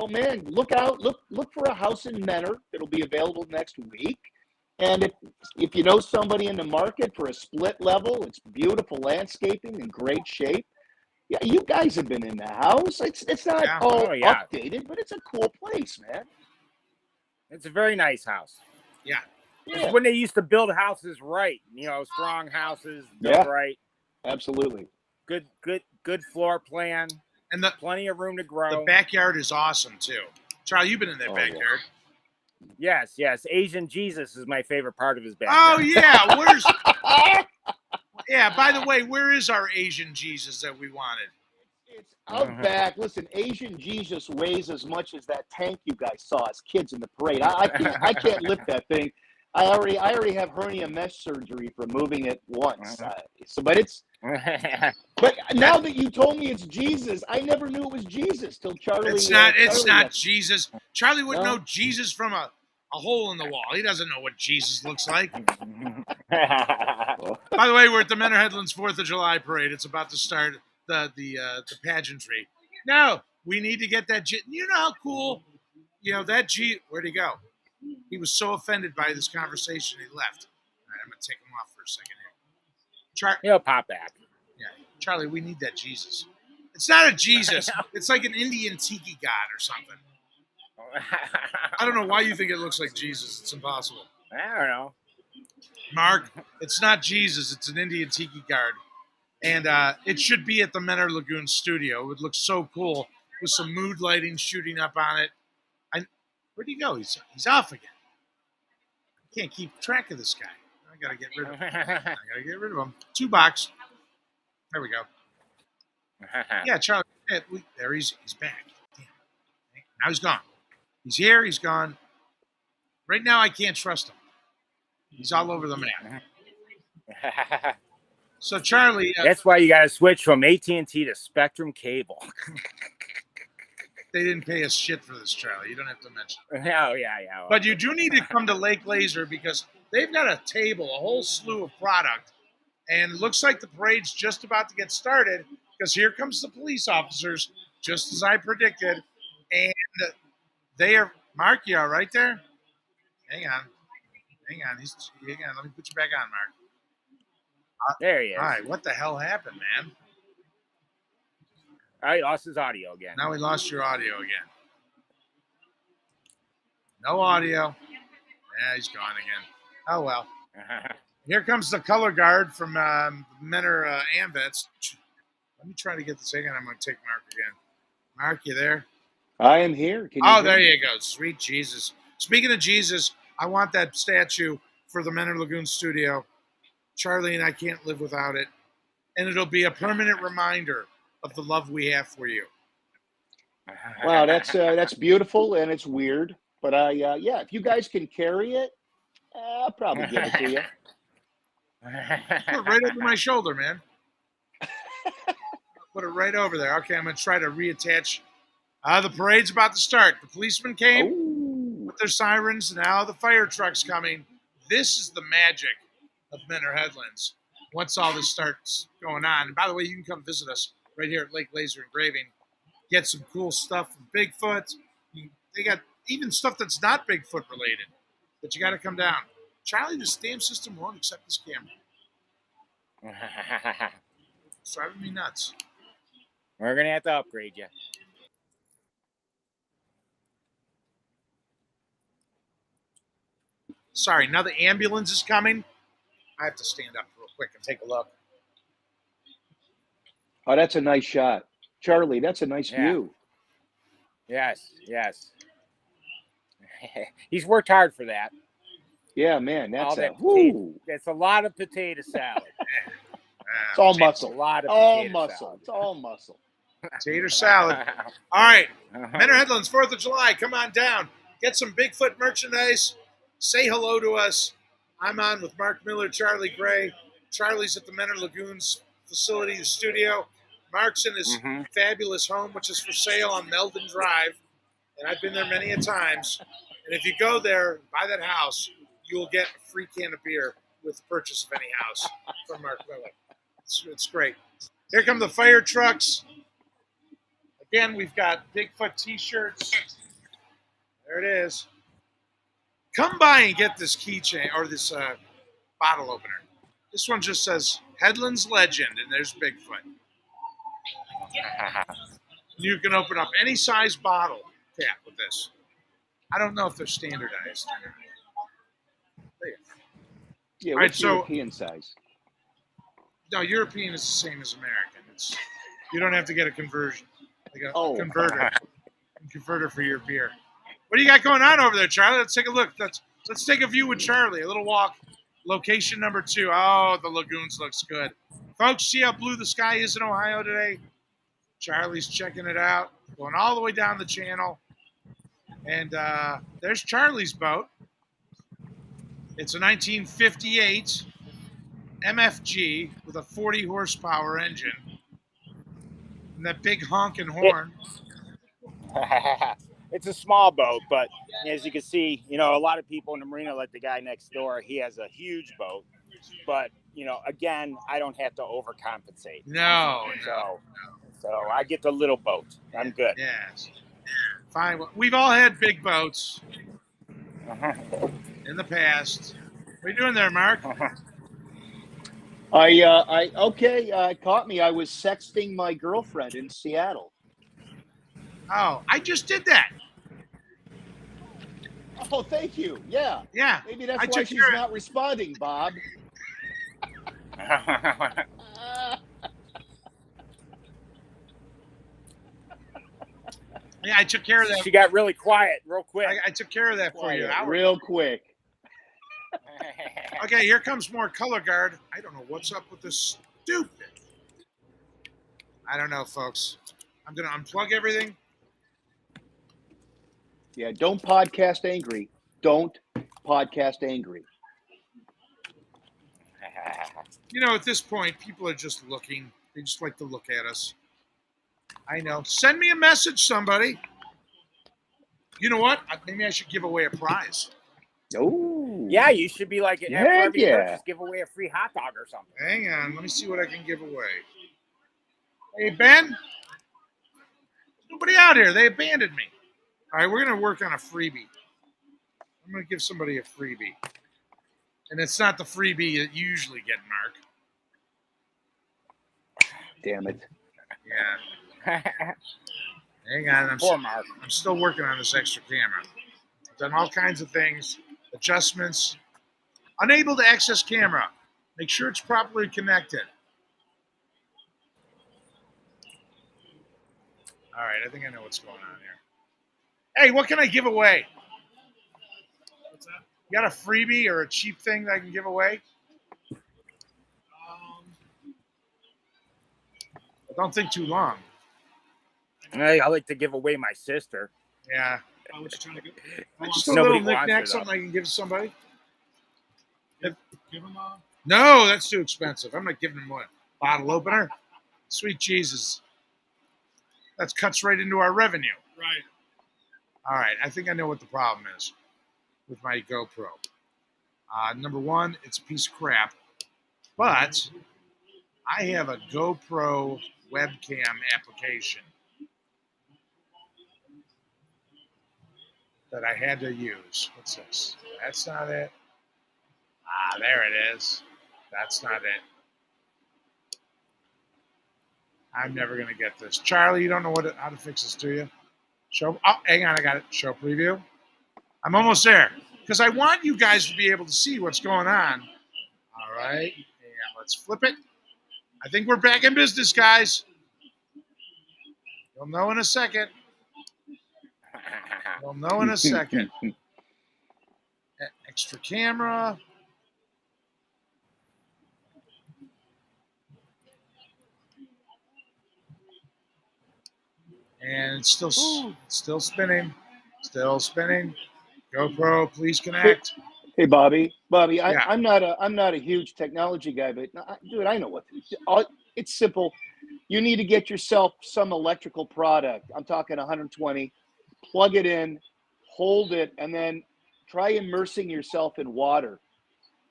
man, look out. Look for a house in Menor that'll be available next week. And if you know somebody in the market for a split level, it's beautiful landscaping in great shape. Yeah, you guys have been in the house. It's not updated, but it's a cool place, man. It's a very nice house. Yeah. It's when they used to build houses right, strong houses built right. Absolutely. Good floor plan, and plenty of room to grow. The backyard is awesome too. Charlie, you've been in that backyard. Yes. Asian Jesus is my favorite part of his backyard. Oh yeah, yeah. By the way, where is our Asian Jesus that we wanted? It's out back. Listen, Asian Jesus weighs as much as that tank you guys saw as kids in the parade. I can't lift that thing. I already have hernia mesh surgery for moving it once. But now that you told me it's Jesus, I never knew it was Jesus till Charlie. It's not Jesus. Charlie wouldn't know Jesus from a hole in the wall. He doesn't know what Jesus looks like. By the way, we're at the Menor Headlands 4th of July parade. It's about to start the pageantry. No, we need to get that. You know how cool, that where'd he go? He was so offended by this conversation, he left. All right, I'm going to take him off for a second here. He'll pop back. Yeah, Charlie, we need that Jesus. It's not a Jesus. It's like an Indian tiki god or something. I don't know why you think it looks like Jesus. It's impossible. I don't know. Mark, it's not Jesus. It's an Indian tiki god. And it should be at the Menor Lagoon studio. It would look so cool with some mood lighting shooting up on it. Where'd he go? He's off again. I can't keep track of this guy. I gotta get rid of him. 2 box. There we go. Yeah, Charlie. There he's back. Damn. Now he's gone. He's here. He's gone. Right now, I can't trust him. He's all over the map. So Charlie, that's why you got to switch from AT&T to Spectrum Cable. They didn't pay us shit for this, Charlie. You don't have to mention it. Oh, yeah. But you do need to come to Lake Laser because they've got a table, a whole slew of product. And it looks like the parade's just about to get started because here comes the police officers, just as I predicted. And they are... Mark, you all right there? Hang on. Hang on. Let me put you back on, Mark. There he is. All right. What the hell happened, man? All right, he lost his audio again. Now we lost your audio again. No audio. Yeah, he's gone again. Oh, well. Here comes the color guard from Menor Amvets. Let me try to get this again. I'm going to take Mark again. Mark, you there? I am here. There you go. Sweet Jesus. Speaking of Jesus, I want that statue for the Menor Lagoon studio. Charlie and I can't live without it. And it'll be a permanent reminder of the love we have for you. Wow, that's beautiful and it's weird. But if you guys can carry it, I'll probably give it to you. Put it right over my shoulder, man. Put it right over there. Okay, I'm going to try to reattach. The parade's about to start. The policemen came with their sirens. Now the fire truck's coming. This is the magic of Menor Headlands. Once all this starts going on. And by the way, you can come visit us right here at Lake Laser Engraving. Get some cool stuff from Bigfoot. They got even stuff that's not Bigfoot related. But you got to come down. Charlie, the stamp system won't accept this camera. It's driving me nuts. We're going to have to upgrade you. Sorry, now the ambulance is coming. I have to stand up real quick and take a look. Oh, that's a nice shot. Charlie, that's a nice view. Yes. He's worked hard for that. Yeah, man, All that's that a whoo. that's a lot of potato salad. It's all A muscle. lot of All potato muscle. salad. It's all muscle. Tater salad. All right. Menor Headlands, 4th of July. Come on down. Get some Bigfoot merchandise. Say hello to us. I'm on with Mark Miller, Charlie Gray. Charlie's at the Menor Lagoons facility, the studio. Mark's in his fabulous home, which is for sale on Melvin Drive. And I've been there many a times. And if you go there and buy that house, you'll get a free can of beer with the purchase of any house from Mark Miller. It's great. Here come the fire trucks. Again, we've got Bigfoot t-shirts. There it is. Come by and get this keychain or this bottle opener. This one just says Headlands Legend, and there's Bigfoot. You can open up any size bottle cap with this. I don't know if they're standardized. Yeah, All right, what's so- European size? No, European is the same as American. You don't have to get a conversion. Like a converter for your beer. What do you got going on over there, Charlie? Let's take a look. Let's take a view with Charlie. A little walk. Location number 2. Oh, the lagoons looks good. Folks, see how blue the sky is in Ohio today? Charlie's checking it out. Going all the way down the channel. And there's Charlie's boat. It's a 1958 MFG with a 40 horsepower engine. And that big honking horn. It's a small boat, but as you can see, a lot of people in the marina, like the guy next door, he has a huge boat. But, again, I don't have to overcompensate. No. So I get the little boat. I'm good. Yes. Fine. Well, we've all had big boats in the past. What are you doing there, Mark? Caught me. I was sexting my girlfriend in Seattle. Oh, I just did that. Oh, thank you. Yeah. Yeah. Maybe that's I why took she's care of- not responding, Bob. Yeah, I took care of that. She got really quiet real quick. I took care of that for you. Real quick. Okay, here comes more color guard. I don't know what's up with this stupid. I don't know, folks. I'm going to unplug everything. Yeah, don't podcast angry. Don't podcast angry. At this point, people are just looking. They just like to look at us. I know. Send me a message, somebody. You know what? Maybe I should give away a prize. Oh. Yeah, you should be like, Heck after every yeah. purchase, give away a free hot dog or something. Hang on. Let me see what I can give away. Hey, Ben? Nobody out here. They abandoned me. All right, we're going to work on a freebie. I'm going to give somebody a freebie. And it's not the freebie you usually get, Mark. Damn it. Yeah. Hang on. Poor Mark. I'm still working on this extra camera. I've done all kinds of things. Adjustments. Unable to access camera. Make sure it's properly connected. All right, I think I know what's going on here. Hey, what can I give away? What's that? You got a freebie or a cheap thing that I can give away? Don't think too long. Hey, I like to give away my sister. Yeah. What you trying to get? Just a Nobody little wants knick-knack, her, something I can give to somebody. Give him a. No, that's too expensive. I'm not giving them a bottle opener. Sweet Jesus. That cuts right into our revenue. Right. All right, I think I know what the problem is with my GoPro. Number one, it's a piece of crap, but I have a GoPro webcam application that I had to use. What's this? That's not it. There it is. That's not it. I'm never going to get this. Charlie, you don't know how to fix this, do you? Show. Oh, hang on. I got it. Show preview. I'm almost there because I want you guys to be able to see what's going on. All right. And let's flip it. I think we're back in business, guys. You'll know in a second. You'll know in a second. Extra camera. And it's still spinning. Still spinning. GoPro, please connect. Hey, Bobby, Yeah. I'm not a huge technology guy, but dude, I know what it's simple. You need to get yourself some electrical product. I'm talking 120. Plug it in, hold it, and then try immersing yourself in water.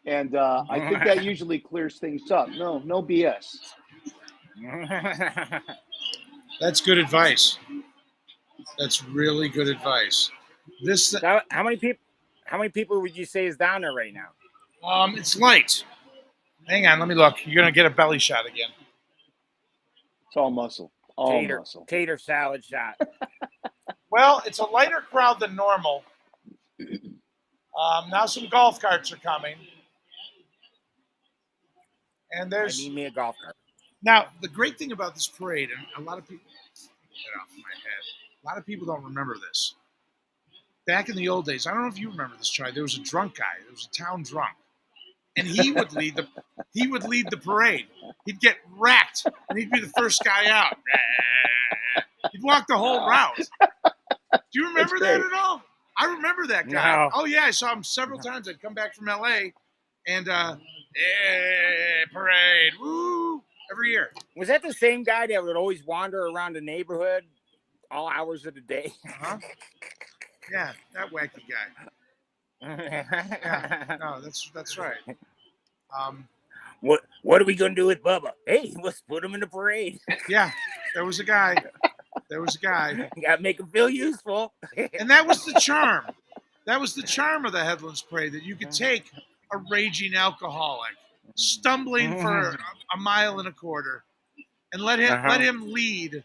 And I think that usually clears things up. No BS. That's good advice. That's really good advice. This So how many people would you say is down there right now? it's light. Hang on, let me look. You're gonna get a belly shot again. It's all muscle. All muscle. Tater salad shot. Well, it's a lighter crowd than normal. Now some golf carts are coming. And I there's need me a golf cart. now the great thing about this parade, and a lot of people get off my head. A lot of people don't remember this. Back in the old days, I don't know if you remember this, Charlie. There was a drunk guy. There was a town drunk, and he would lead the parade. He'd get wrecked, and he'd be the first guy out. He'd walk the whole route. Do you remember that at all? I remember that guy. No. Oh yeah, I saw him several times. I'd come back from LA, and parade, woo, every year. Was that the same guy that would always wander around the neighborhood all hours of the day? Uh-huh. Yeah, that wacky guy. Yeah, no, that's right. What are we gonna do with Bubba? Hey, let's put him in the parade. Yeah, there was a guy. Gotta make him feel useful. And that was the charm. That was the charm of the Headlands Parade, that you could take a raging alcoholic stumbling for a mile and a quarter and let him lead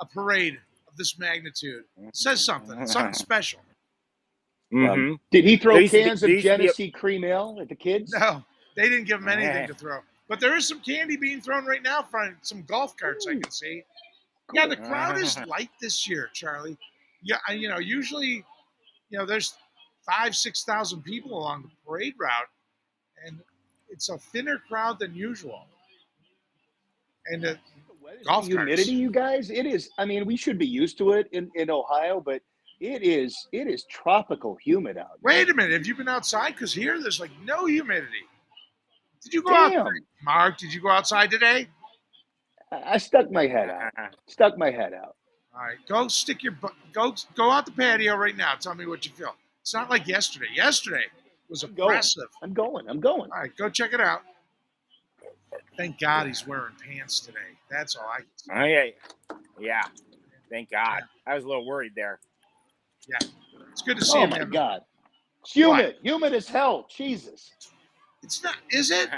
a parade of this magnitude. It says something special. Mm-hmm. Did he throw There used to be- cans there of used to be a- Genesee cream ale at the kids? No, they didn't give him anything to throw. But there is some candy being thrown right now from some golf carts I can see. Yeah, the crowd is light this year, Charlie. Yeah, usually, there's 5,000-6,000 people along the parade route, and it's a thinner crowd than usual. And the golf humidity, carts. you guys, it is. I mean, we should be used to it in Ohio, but it is tropical humid out. Wait a minute, have you been outside? Because here there's like no humidity. Did you go Damn. out, Mark? Did you go outside today? I stuck my head out. All right, go stick your go out the patio right now. Tell me what you feel. It's not like yesterday. Yesterday was oppressive. I'm going. All right, go check it out. Thank God he's wearing pants today. That's all I can say. Oh yeah. Thank God. I was a little worried there. Yeah, it's good to see Oh him. my God, it's humid as hell. Jesus. It's not, is it?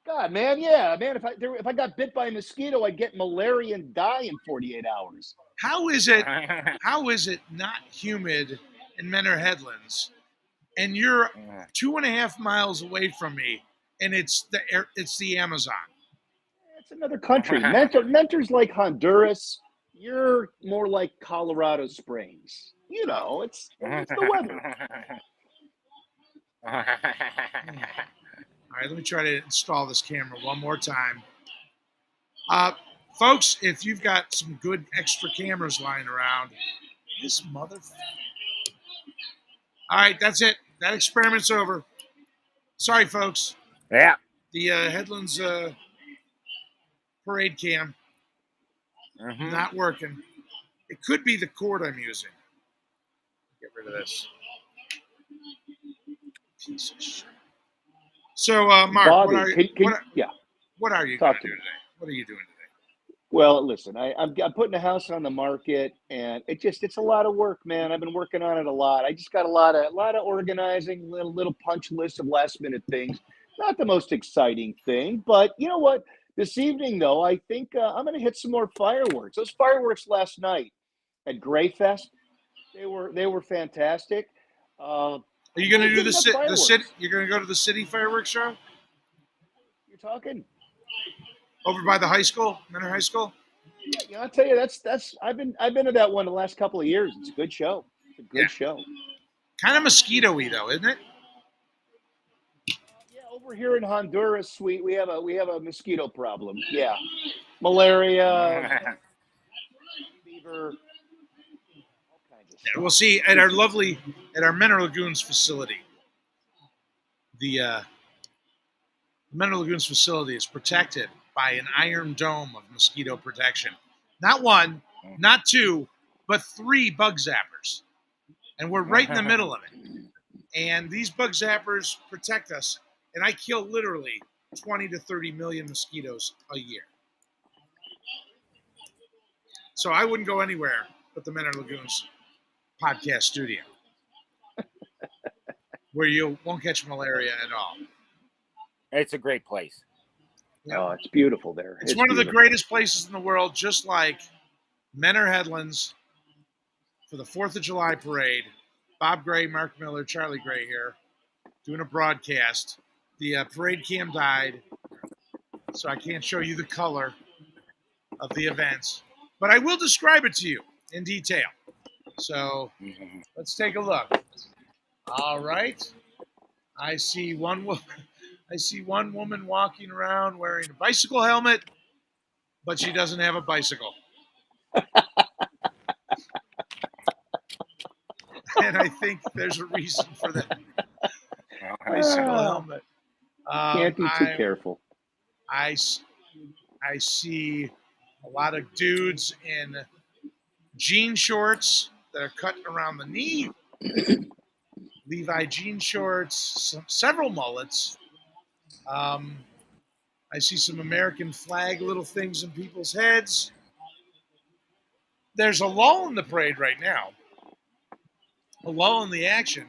God, man, yeah, man. If I got bit by a mosquito, I'd get malaria and die in 48 hours. How is it not humid in Menor Headlands, and you're 2.5 miles away from me, and it's the Amazon? It's another country. Mentor's like Honduras. You're more like Colorado Springs. It's the weather. All right, let me try to install this camera one more time. Folks, if you've got some good extra cameras lying around, this motherfucker. All right, that's it. That experiment's over. Sorry, folks. Yeah. The Headlands parade cam not working. It could be the cord I'm using. Get rid of this. Piece of shit. So, Mark, Bobby, what are you going to do today? What are you doing today? Well, listen, I'm putting a house on the market, and it's a lot of work, man. I've been working on it a lot. I just got a lot of organizing, little punch list of last minute things. Not the most exciting thing, but you know what? This evening, though, I think I'm going to hit some more fireworks. Those fireworks last night at Grayfest, they were fantastic. Are you going to do the city? You're going to go to the city fireworks show? You're talking over by the high school, Menor High School. Yeah, I'll tell you that's I've been to that one the last couple of years. It's a good show. It's a good show. Kind of mosquito-y though, isn't it? Over here in Honduras, we have a mosquito problem. Yeah, malaria, fever, all kinds of Yeah, stuff. we'll see at our Mineral Lagoons facility. The Mineral Lagoons facility is protected by an iron dome of mosquito protection. Not one, not two, but 3 bug zappers. And we're right in the middle of it. And these bug zappers protect us. And I kill literally 20 to 30 million mosquitoes a year. So I wouldn't go anywhere but the Mineral Lagoons podcast studio, where you won't catch malaria at all. It's a great place. Yeah. Oh, it's beautiful there. It's one of the beautiful. greatest places in the world, just like Menor Headlands for the 4th of July parade. Bob Gray, Mark Miller, Charlie Gray here doing a broadcast. The parade cam died, so I can't show you the color of the events, but I will describe it to you in detail. So let's take a look. All right. I see one woman walking around wearing a bicycle helmet, but she doesn't have a bicycle. And I think there's a reason for that bicycle helmet. Can't be too careful. I see a lot of dudes in jean shorts that are cut around the knee, Levi jean shorts, several mullets. I see some American flag little things in people's heads. There's a lull in the parade right now, a lull in the action,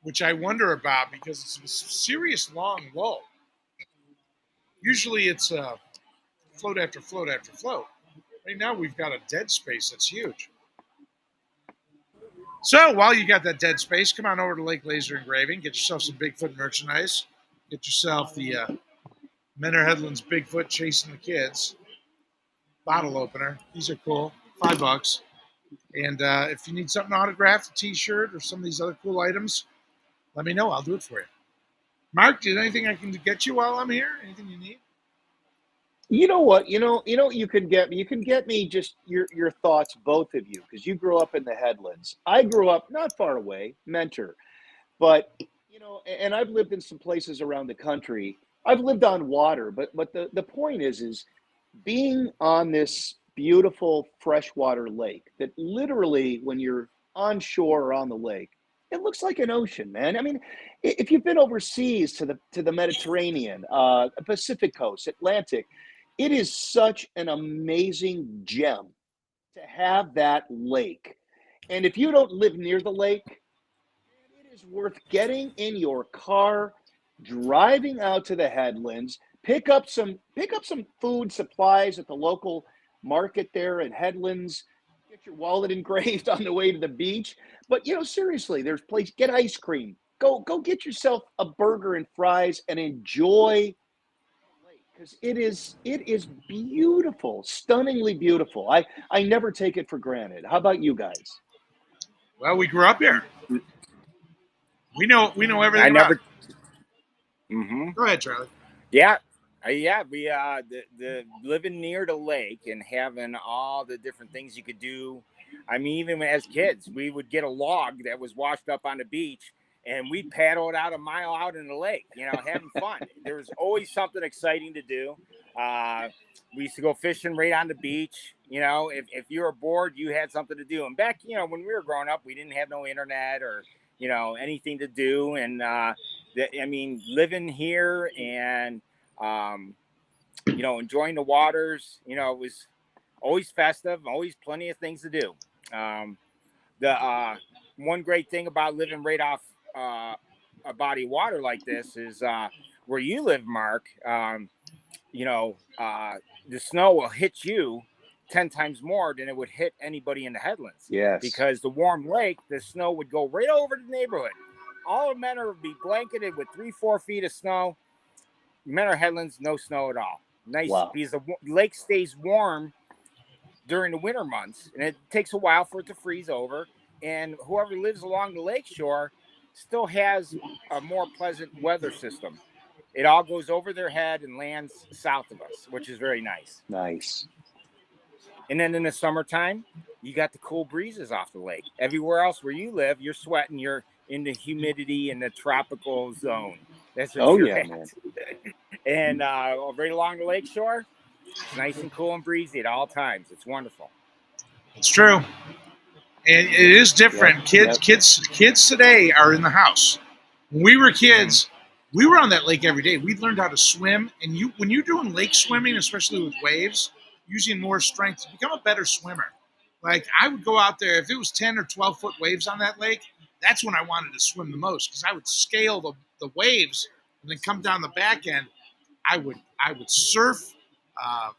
which I wonder about because it's a serious long lull. Usually it's float after float after float. Right now we've got a dead space that's huge. So while you got that dead space, come on over to Lake Laser Engraving, get yourself some Bigfoot merchandise, get yourself the Menor Headlands Bigfoot Chasing the Kids bottle opener. These are cool, $5. And if you need something autographed, a T-shirt or some of these other cool items, let me know. I'll do it for you. Mark, is there anything I can get you while I'm here? Anything you need? You know what? You can get me. You can get me just your thoughts, both of you, because you grew up in the Headlands. I grew up not far away, Mentor, but and I've lived in some places around the country. I've lived on water, but the point is being on this beautiful freshwater lake that literally, when you're on shore or on the lake, it looks like an ocean, man. I mean, if you've been overseas to the Mediterranean, Pacific coast, Atlantic, it is such an amazing gem to have that lake. And if you don't live near the lake, it is worth getting in your car, driving out to the Headlands, pick up some food supplies at the local market there in Headlands, get your wallet engraved on the way to the beach. But seriously, there's get ice cream. Go get yourself a burger and fries and enjoy, because it is beautiful, stunningly beautiful. I never take it for granted. How about you guys? Well, we grew up here. We know everything. I never. Go ahead, Charlie. Yeah. Yeah, we the living near the lake and having all the different things you could do. I mean, even as kids, we would get a log that was washed up on the beach, and we'd paddle it out a mile out in the lake, having fun. There was always something exciting to do. We used to go fishing right on the beach. If you were bored, you had something to do. And back, when we were growing up, we didn't have no internet or anything to do. And living here and enjoying the waters, it was always festive, always plenty of things to do. The one great thing about living right off a body of water like this is where you live, Mark. The snow will hit you 10 times more than it would hit anybody in the Headlands. Yes. Because the warm lake, the snow would go right over the neighborhood. All of Menor would be blanketed with 3-4 feet of snow. Menor Headlands, no snow at all. Nice. Wow. Because the lake stays warm during the winter months, and it takes a while for it to freeze over. And whoever lives along the lake shore still has a more pleasant weather system. it all goes over their head and lands south of us, which is very nice. Nice. And then in the summertime, you got the cool breezes off the lake. Everywhere else where you live, you're sweating. You're in the humidity in the tropical zone. That's what you're at. Man. And right along the lake shore, it's nice and cool and breezy at all times. It's wonderful. It's true. And it is different. Kids today are in the house. When we were kids, we were on that lake every day. We learned how to swim. And when you're doing lake swimming, especially with waves, using more strength, you become a better swimmer. Like I would go out there, if it was 10 or 12 foot waves on that lake, that's when I wanted to swim the most because I would scale the waves and then come down the back end. I would surf,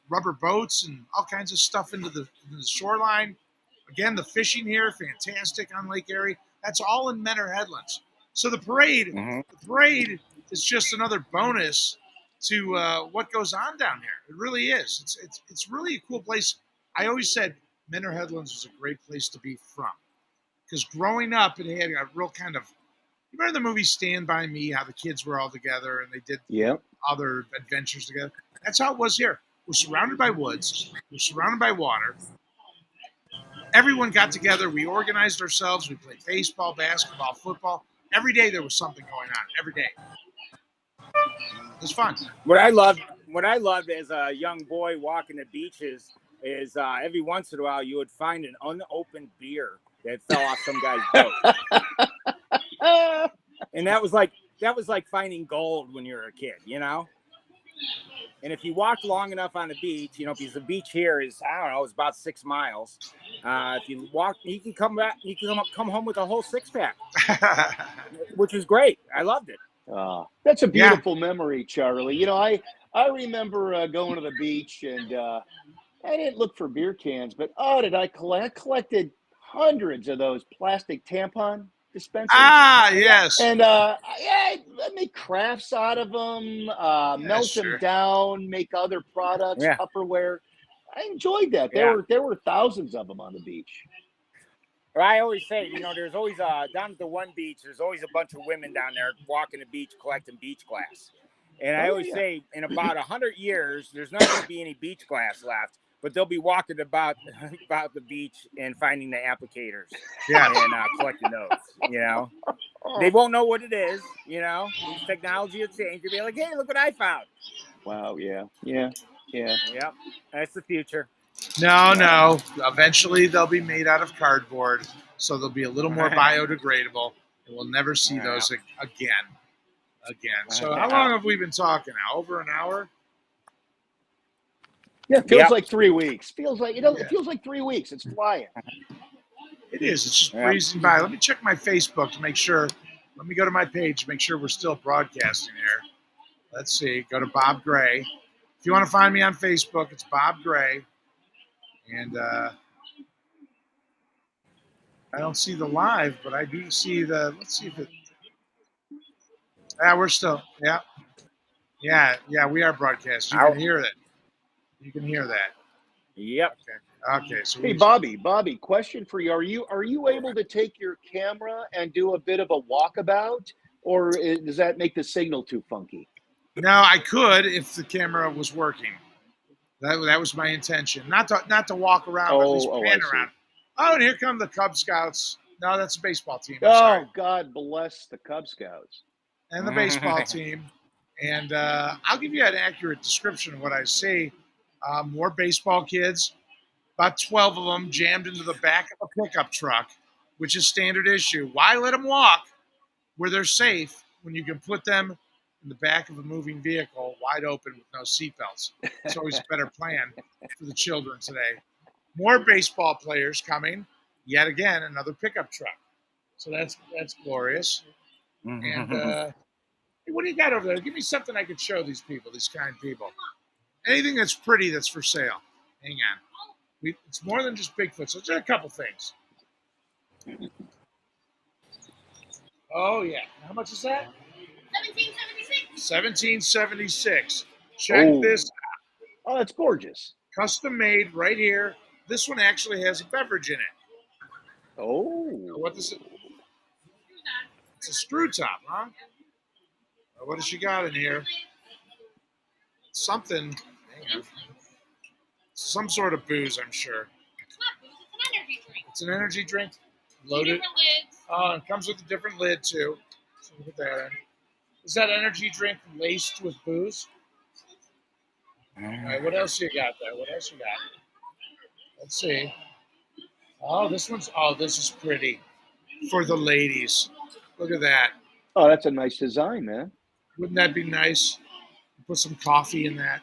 rubber boats and all kinds of stuff into the shoreline. Again, the fishing here, fantastic on Lake Erie. That's all in Menor Headlands. So the parade is just another bonus to what goes on down here. It really is. It's really a cool place. I always said Menor Headlands was a great place to be from because growing up, it had a real kind of. You remember the movie Stand By Me? How the kids were all together and they did other adventures together. That's how it was here. We're surrounded by woods. We're surrounded by water. Everyone got together. We organized ourselves. We played baseball, basketball, football. Every day there was something going on. Every day. It was fun. What I loved as a young boy walking the beaches is every once in a while you would find an unopened beer that fell off some guy's boat. And that was like finding gold when you were a kid, you know? And if you walked long enough on the beach, you know, because the beach here is, I don't know, it's about 6 miles. If you walk, you can come back, you can come home with a whole 6-pack, which was great. I loved it. That's a beautiful memory, Charlie. You know, I remember going to the beach and I didn't look for beer cans, but did I collect? I collected hundreds of those plastic tampon dispensers. Yes. And I make crafts out of them, melt them down, make other products, Tupperware. I enjoyed that. There were thousands of them on the beach. I always say, you know, there's always down at the one beach, there's always a bunch of women down there walking the beach collecting beach glass. And I always say, in about 100 years, there's not going to be any beach glass left, but they'll be walking about the beach and finding the applicators and collecting those, you know. They won't know what it is, you know. This technology will change. You'll be like, hey, look what I found. Wow, yeah. Yep, that's the future. No. Eventually they'll be made out of cardboard, so they'll be a little more biodegradable, and we'll never see those again. So how long have we been talking now? Over an hour? Yeah, it feels like 3 weeks. Feels like, it feels like 3 weeks. It's flying. It is. It's just breezing by. Let me check my Facebook to make sure. Let me go to my page, make sure we're still broadcasting here. Let's see. Go to Bob Gray. If you want to find me on Facebook, it's Bob Gray. And I don't see the live, but I do see the. Let's see if it. Yeah, we're still. Yeah, we are broadcasting. You can hear that. You can hear that. Yep. Okay. So hey, Bobby, question for you. Are you able to take your camera and do a bit of a walkabout, or does that make the signal too funky? No, I could if the camera was working. That was my intention. Not to walk around, but at least pan around. Oh, and here come the Cub Scouts. No, that's a baseball team. I'm sorry. God bless the Cub Scouts. And the baseball team. And I'll give you an accurate description of what I see. More baseball kids, about 12 of them jammed into the back of a pickup truck, which is standard issue. Why let them walk where they're safe when you can put them in the back of a moving vehicle wide open with no seatbelts? It's always a better plan for the children today. More baseball players coming. Yet again, another pickup truck. So that's glorious. And hey, what do you got over there? Give me something I could show these people, these kind people. Anything that's pretty that's for sale. Hang on. It's more than just Bigfoot. So just a couple things. Oh, yeah. How much is that? $17.76. Check this out. Oh, that's gorgeous. Custom made right here. This one actually has a beverage in it. Oh. What is it? It's a screw top, huh? What does she got in here? Something. Hang on. Some sort of booze, I'm sure. It's not booze. It's an energy drink. It's an energy drink. Two Loaded. different lids. Oh, it comes with a different lid too. So we'll put that in. Is that energy drink laced with booze? All right, what else you got there? What else you got? Let's see. Oh, this is pretty for the ladies. Look at that. Oh, that's a nice design, man. Wouldn't that be nice? Put some coffee in that.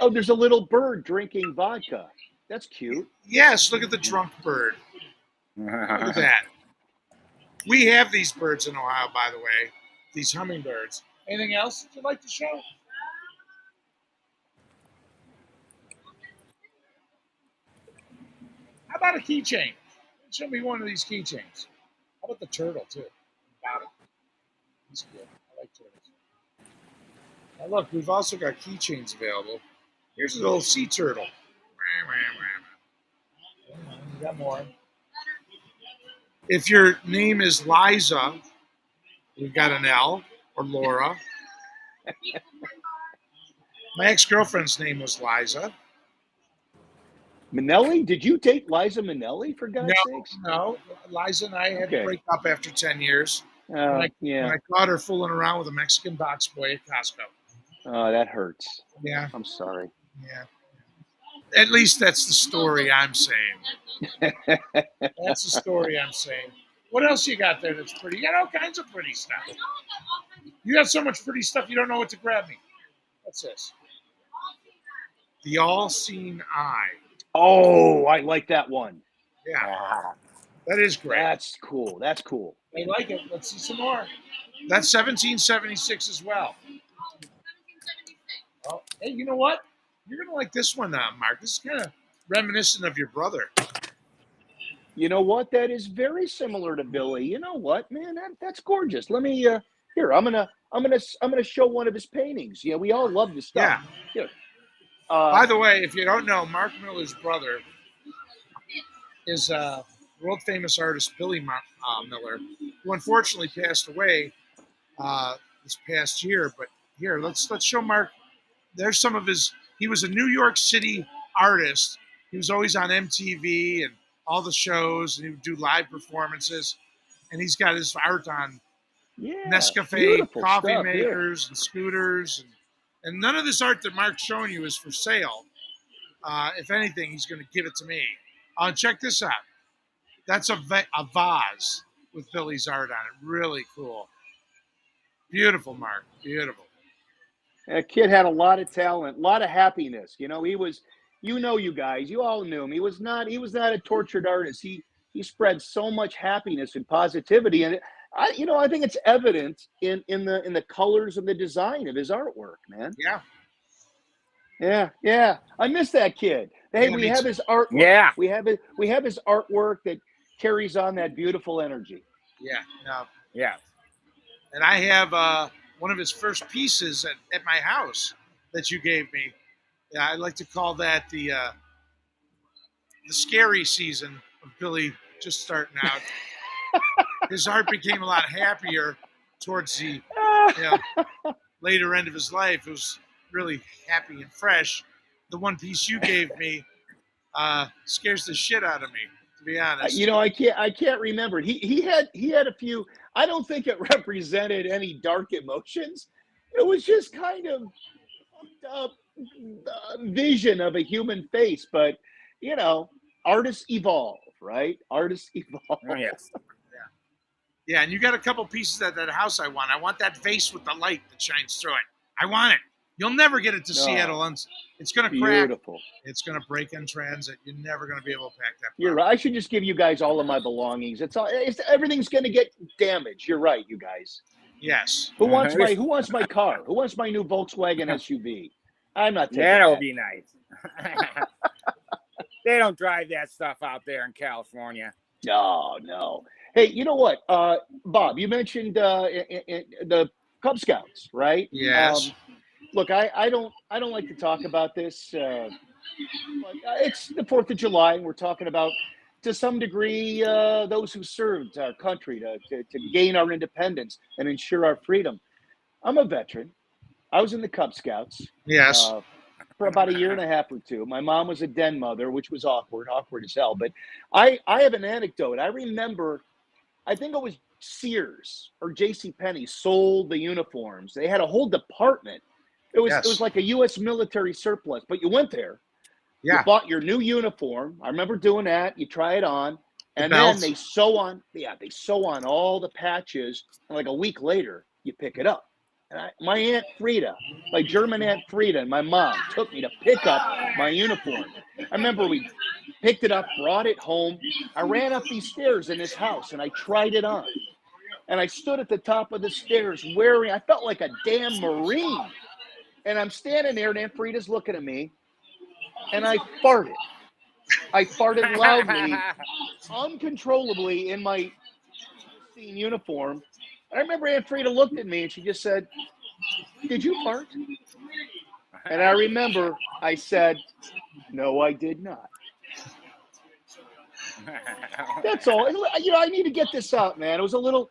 Oh, there's a little bird drinking vodka. That's cute. Yes, look at the drunk bird. Look at that. We have these birds in Ohio, by the way. These hummingbirds. Anything else that you'd like to show? How about a keychain? Show me one of these keychains. How about the turtle, too? Bottom. He's good. I like turtles. Now, look, we've also got keychains available. Here's a little sea turtle. We got more. If your name is Liza, we've got an L, or Laura. My ex-girlfriend's name was Liza. Minnelli? Did you date Liza Minnelli, for God's sakes? No. Liza and I had to Okay. break up after 10 years. When I caught her fooling around with a Mexican box boy at Costco. Oh, that hurts. Yeah, I'm sorry. yeah. At least that's the story I'm saying. That's the story I'm saying. What else you got there that's pretty? You got all kinds of pretty stuff. You got so much pretty stuff you don't know what to grab me. What's this? The All-Seeing Eye. Oh, I like that one. Yeah, that is great. That's cool. That's cool. I like it. Let's see some more. That's 1776 as well. Oh, hey, you know what? You're going to like this one, Mark. This is kind of reminiscent of your brother. You know what? That is very similar to Billy. You know what, man? That's gorgeous. Let me here. I'm gonna show one of his paintings. Yeah, we all love this stuff. Yeah. Here. By the way, if you don't know, Mark Miller's brother is world famous artist Billy Miller, who unfortunately passed away this past year. But here, let's show Mark. There's some of his. He was a New York City artist. He was always on MTV and all the shows, and he would do live performances. And he's got his art on Nescafe coffee makers and scooters, and none of this art that Mark's showing you is for sale. If anything, he's going to give it to me. Check this out. That's a vase with Billy's art on it. Really cool. Beautiful, Mark. Beautiful. That kid had a lot of talent, a lot of happiness. You know, he was. You know, you guys, you all knew him. He was not a tortured artist. He spread so much happiness and positivity, and I think it's evident in the colors and the design of his artwork, man. Yeah. I miss that kid. Hey, we have his artwork. Yeah. We have his artwork that carries on that beautiful energy. Yeah. No. Yeah. And I have one of his first pieces at my house that you gave me. Yeah, I like to call that the scary season of Billy just starting out. His art became a lot happier towards the later end of his life. It was really happy and fresh. The one piece you gave me scares the shit out of me, to be honest. I can't remember. He had a few. I don't think it represented any dark emotions. It was just kind of fucked up vision of a human face, but artists evolve, right? Artists evolve. Oh, yes. Yeah, and you got a couple pieces at that house I want. I want that vase with the light that shines through it. I want it. You'll never get it to Seattle. It's going to crack. Beautiful. It's going to break in transit. You're never going to be able to pack that. You're right. I should just give you guys all of my belongings. Everything's going to get damaged. You're right, you guys. Yes. Who wants my car? Who wants my new Volkswagen SUV? I'm not taking That'll be nice. They don't drive that stuff out there in California. No. Hey, you know what, Bob? You mentioned the Cub Scouts, right? Yes. Look, I don't like to talk about this. But it's the 4th of July, and we're talking about, to some degree, those who served our country to gain our independence and ensure our freedom. I'm a veteran. I was in the Cub Scouts Yes. for about a year and a half or two. My mom was a den mother, which was awkward as hell. But I have an anecdote. I remember, I think it was Sears or J.C. Penney sold the uniforms. They had a whole department. It was like a U.S. military surplus. But you went there, you Yeah. bought your new uniform. I remember doing that. You try it on, and belt. then they sew on. Yeah, they sew on all the patches, and like a week later, you pick it up. And my Aunt Frida, my German Aunt Frida, and my mom took me to pick up my uniform. I remember we picked it up, brought it home. I ran up these stairs in this house, and I tried it on. And I stood at the top of the stairs wearing. I felt like a damn Marine. And I'm standing there, and Aunt Frida's looking at me, and I farted. I farted loudly, uncontrollably in my pristine uniform. I remember Aunt Frida looked at me and she just said, "Did you fart?" And I remember I said, "No, I did not." That's all. And, I need to get this out, man. It was a little,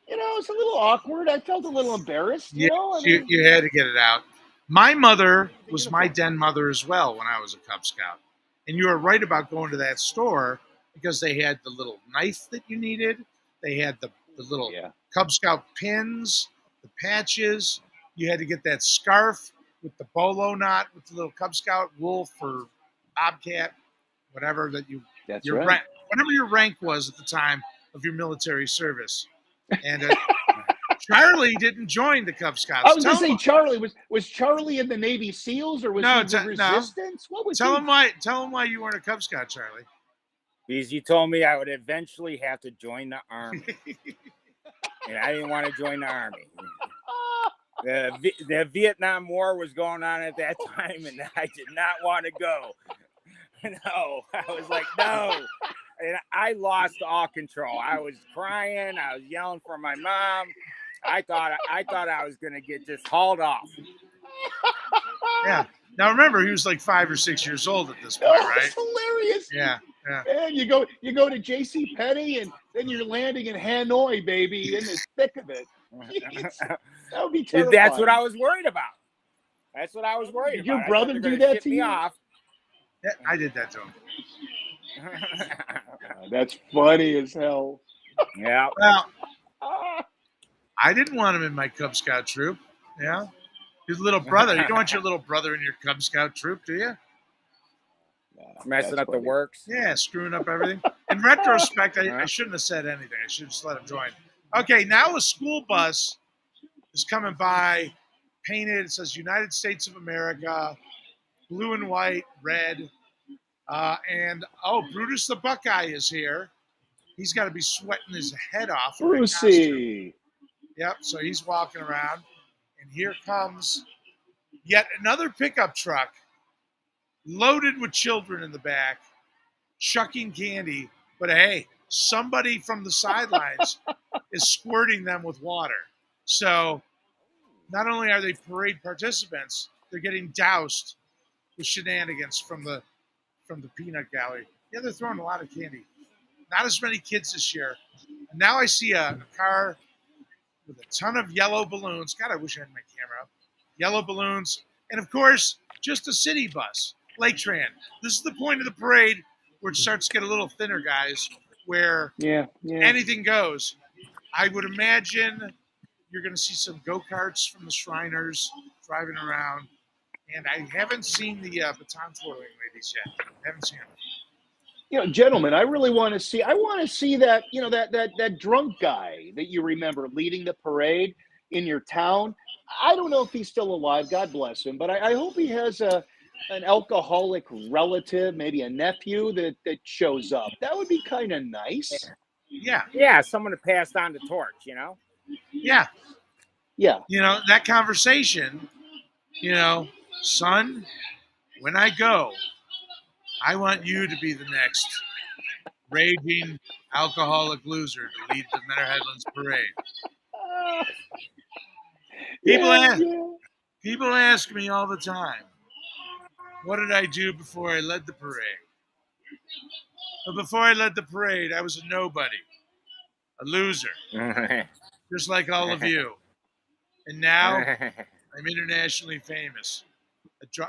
it's a little awkward. I felt a little embarrassed, Yeah, I mean, you had to get it out. My mother was uniform. my den mother as well when I was a Cub Scout. And you were right about going to that store because they had the little knife that you needed. They had the little Cub Scout pins, the patches. You had to get that scarf with the bolo knot with the little Cub Scout wolf or bobcat, whatever that you That's your right. rank, whatever your rank was at the time of your military service. And Charlie didn't join the Cub Scouts. I was going to say, Charlie, was Charlie in the Navy SEALs or was he the Resistance? What was Tell him why you weren't a Cub Scout, Charlie. Because you told me I would eventually have to join the Army. And I didn't want to join the Army. The Vietnam War was going on at that time, and I did not want to go. No, I was like, no. And I lost all control. I was crying. I was yelling for my mom. I thought I was going to get just hauled off. Yeah. Now remember, he was like 5 or 6 years old at this point, right? That's hilarious. Yeah. Man, you go to J.C. Penney, and then you're landing in Hanoi, baby, in the thick of it. That would be terrifying. That's what I was worried about. That's what I was worried Did about. your brother do that to you? Off. Yeah, I did that to him. That's funny as hell. Yeah. Well, I didn't want him in my Cub Scout troop. Yeah. His little brother. You don't want your little brother in your Cub Scout troop, do you? Messing up the works. Yeah, screwing up everything. In retrospect, I shouldn't have said anything. I should have just let him join. Okay, now a school bus is coming by, painted. It says United States of America, blue and white, red. And Brutus the Buckeye is here. He's got to be sweating his head off. Brucey. Yep, so he's walking around. And here comes yet another pickup truck loaded with children in the back, chucking candy. But hey, somebody from the sidelines is squirting them with water. So not only are they parade participants, they're getting doused with shenanigans from the peanut gallery. Yeah, they're throwing a lot of candy. Not as many kids this year. And now I see a car with a ton of yellow balloons. God, I wish I had my camera up. Yellow balloons. And of course, just a city bus. Lake Tran. This is the point of the parade where it starts to get a little thinner, guys, where anything goes. I would imagine you're going to see some go-karts from the Shriners driving around. And I haven't seen the baton twirling ladies yet. I haven't seen them. Gentlemen, I really want to see. I want to see that. That drunk guy that you remember leading the parade in your town. I don't know if he's still alive. God bless him. But I hope he has an alcoholic relative, maybe a nephew that shows up. That would be kind of nice. Yeah. Yeah, someone to pass on the torch. Yeah. Yeah. That conversation. Son, when I go, I want you to be the next raging alcoholic loser to lead the Menor Headlands parade. People ask me all the time, what did I do before I led the parade? But before I led the parade, I was a nobody, a loser, just like all of you. And now I'm internationally famous.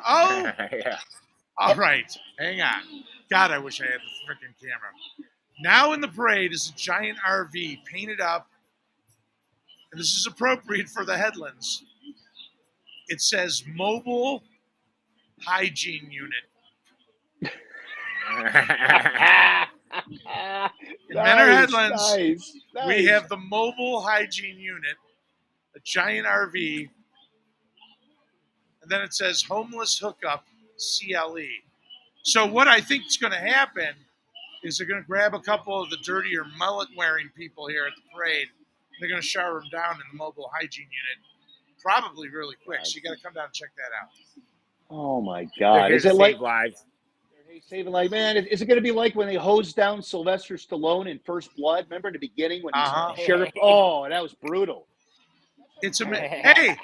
Oh, Yeah. all right. Hang on. God, I wish I had the freaking camera. Now in the parade is a giant RV painted up, and this is appropriate for the headlands. It says Mobile Hygiene Unit. In Menor Headlands, nice. we have the Mobile Hygiene Unit, a giant RV, and then it says Homeless Hookup CLE. So what I think is going to happen is they're going to grab a couple of the dirtier mullet-wearing people here at the parade. They're going to shower them down in the Mobile Hygiene Unit, probably really quick. So you got to come down and check that out. Oh my They're God! here Is to it like save lives. saving like man? Is it going to be like when they hosed down Sylvester Stallone in First Blood? Remember in the beginning when he's sheriff? Oh, that was brutal. It's hey,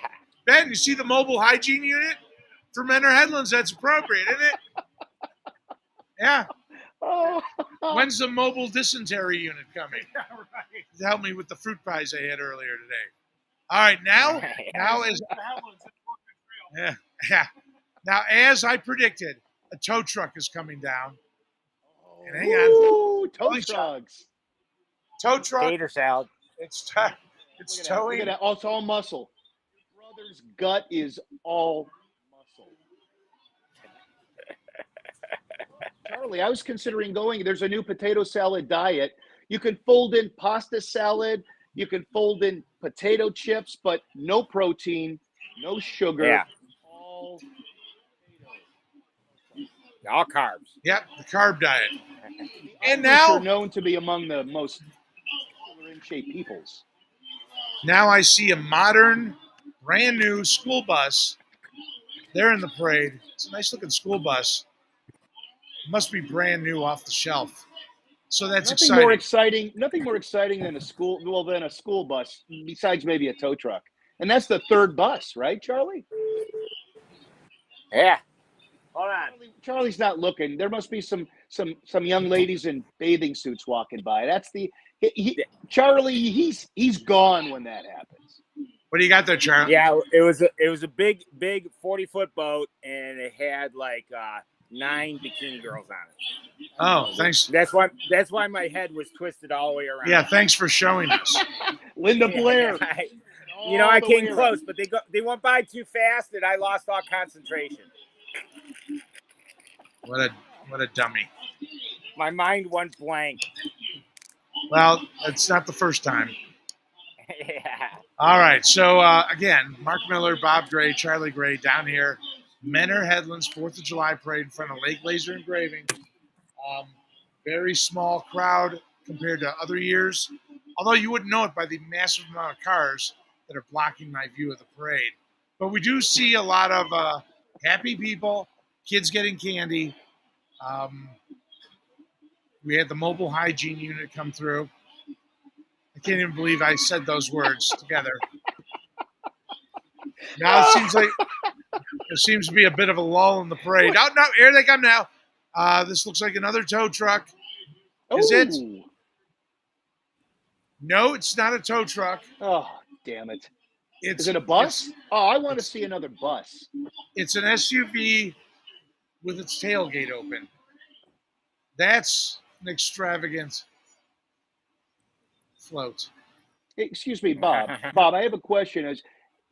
Ben, you see the Mobile Hygiene Unit for Menor Headlands? That's appropriate, isn't it? Yeah. Oh. When's the Mobile Dysentery Unit coming? To help me with the fruit pies I had earlier today. All right, now is yeah. Now, as I predicted, a tow truck is coming down. And hang on. Ooh, tow trucks. Tow truck. Tater salad. It's Look at towing. that. Oh, it's all muscle. Brother's gut is all muscle. Charlie, I was considering going. There's a new potato salad diet. You can fold in pasta salad. You can fold in potato chips, but no protein, no sugar. Yeah. All All carbs. Yep, the carb diet. And Irish now are known to be among the most in shape peoples. Now I see a modern, brand new school bus. They're in the parade. It's a nice looking school bus. It must be brand new off the shelf. So that's exciting. Nothing more exciting than a school bus, besides maybe a tow truck. And that's the third bus, right, Charlie? Yeah. Hold on. Charlie's not looking. There must be some young ladies in bathing suits walking by. That's Charlie. He's gone when that happens. What do you got there, Charlie? Yeah, it was a big 40-foot boat, and it had like 9 bikini girls on it. Oh, thanks. That's why my head was twisted all the way around. Yeah, thanks for showing us. Linda Blair. I came close, but they went by too fast, and I lost all concentration. What a dummy. My mind went blank. Well, it's not the first time. Yeah. All right. So, again, Mark Miller, Bob Gray, Charlie Gray down here. Menor Headlands 4th of July parade in front of Lake Laser Engraving. Very small crowd compared to other years, although you wouldn't know it by the massive amount of cars that are blocking my view of the parade. But we do see a lot of happy people, kids getting candy. We had the Mobile Hygiene Unit come through. I can't even believe I said those words together. Now it seems like there seems to be a bit of a lull in the parade. No, here they come now. This looks like another tow truck. Is it? No, it's not a tow truck. Oh, damn it. Is it a bus? I want to see another bus. It's an SUV with its tailgate open. That's an extravagant float. Excuse me, Bob. Bob, I have a question. As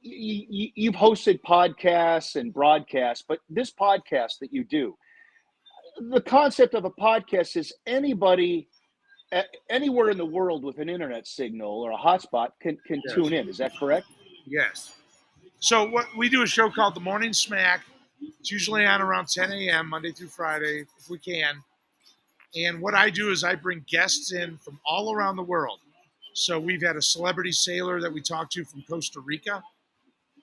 you've hosted podcasts and broadcasts, but this podcast that you do, the concept of a podcast is anybody anywhere in the world with an internet signal or a hotspot can Yes. tune in. Is that correct? Yes. So what we do a show called The Morning Smack. It's usually on around 10 a.m. Monday through Friday, if we can. And what I do is I bring guests in from all around the world. So we've had a celebrity sailor that we talked to from Costa Rica.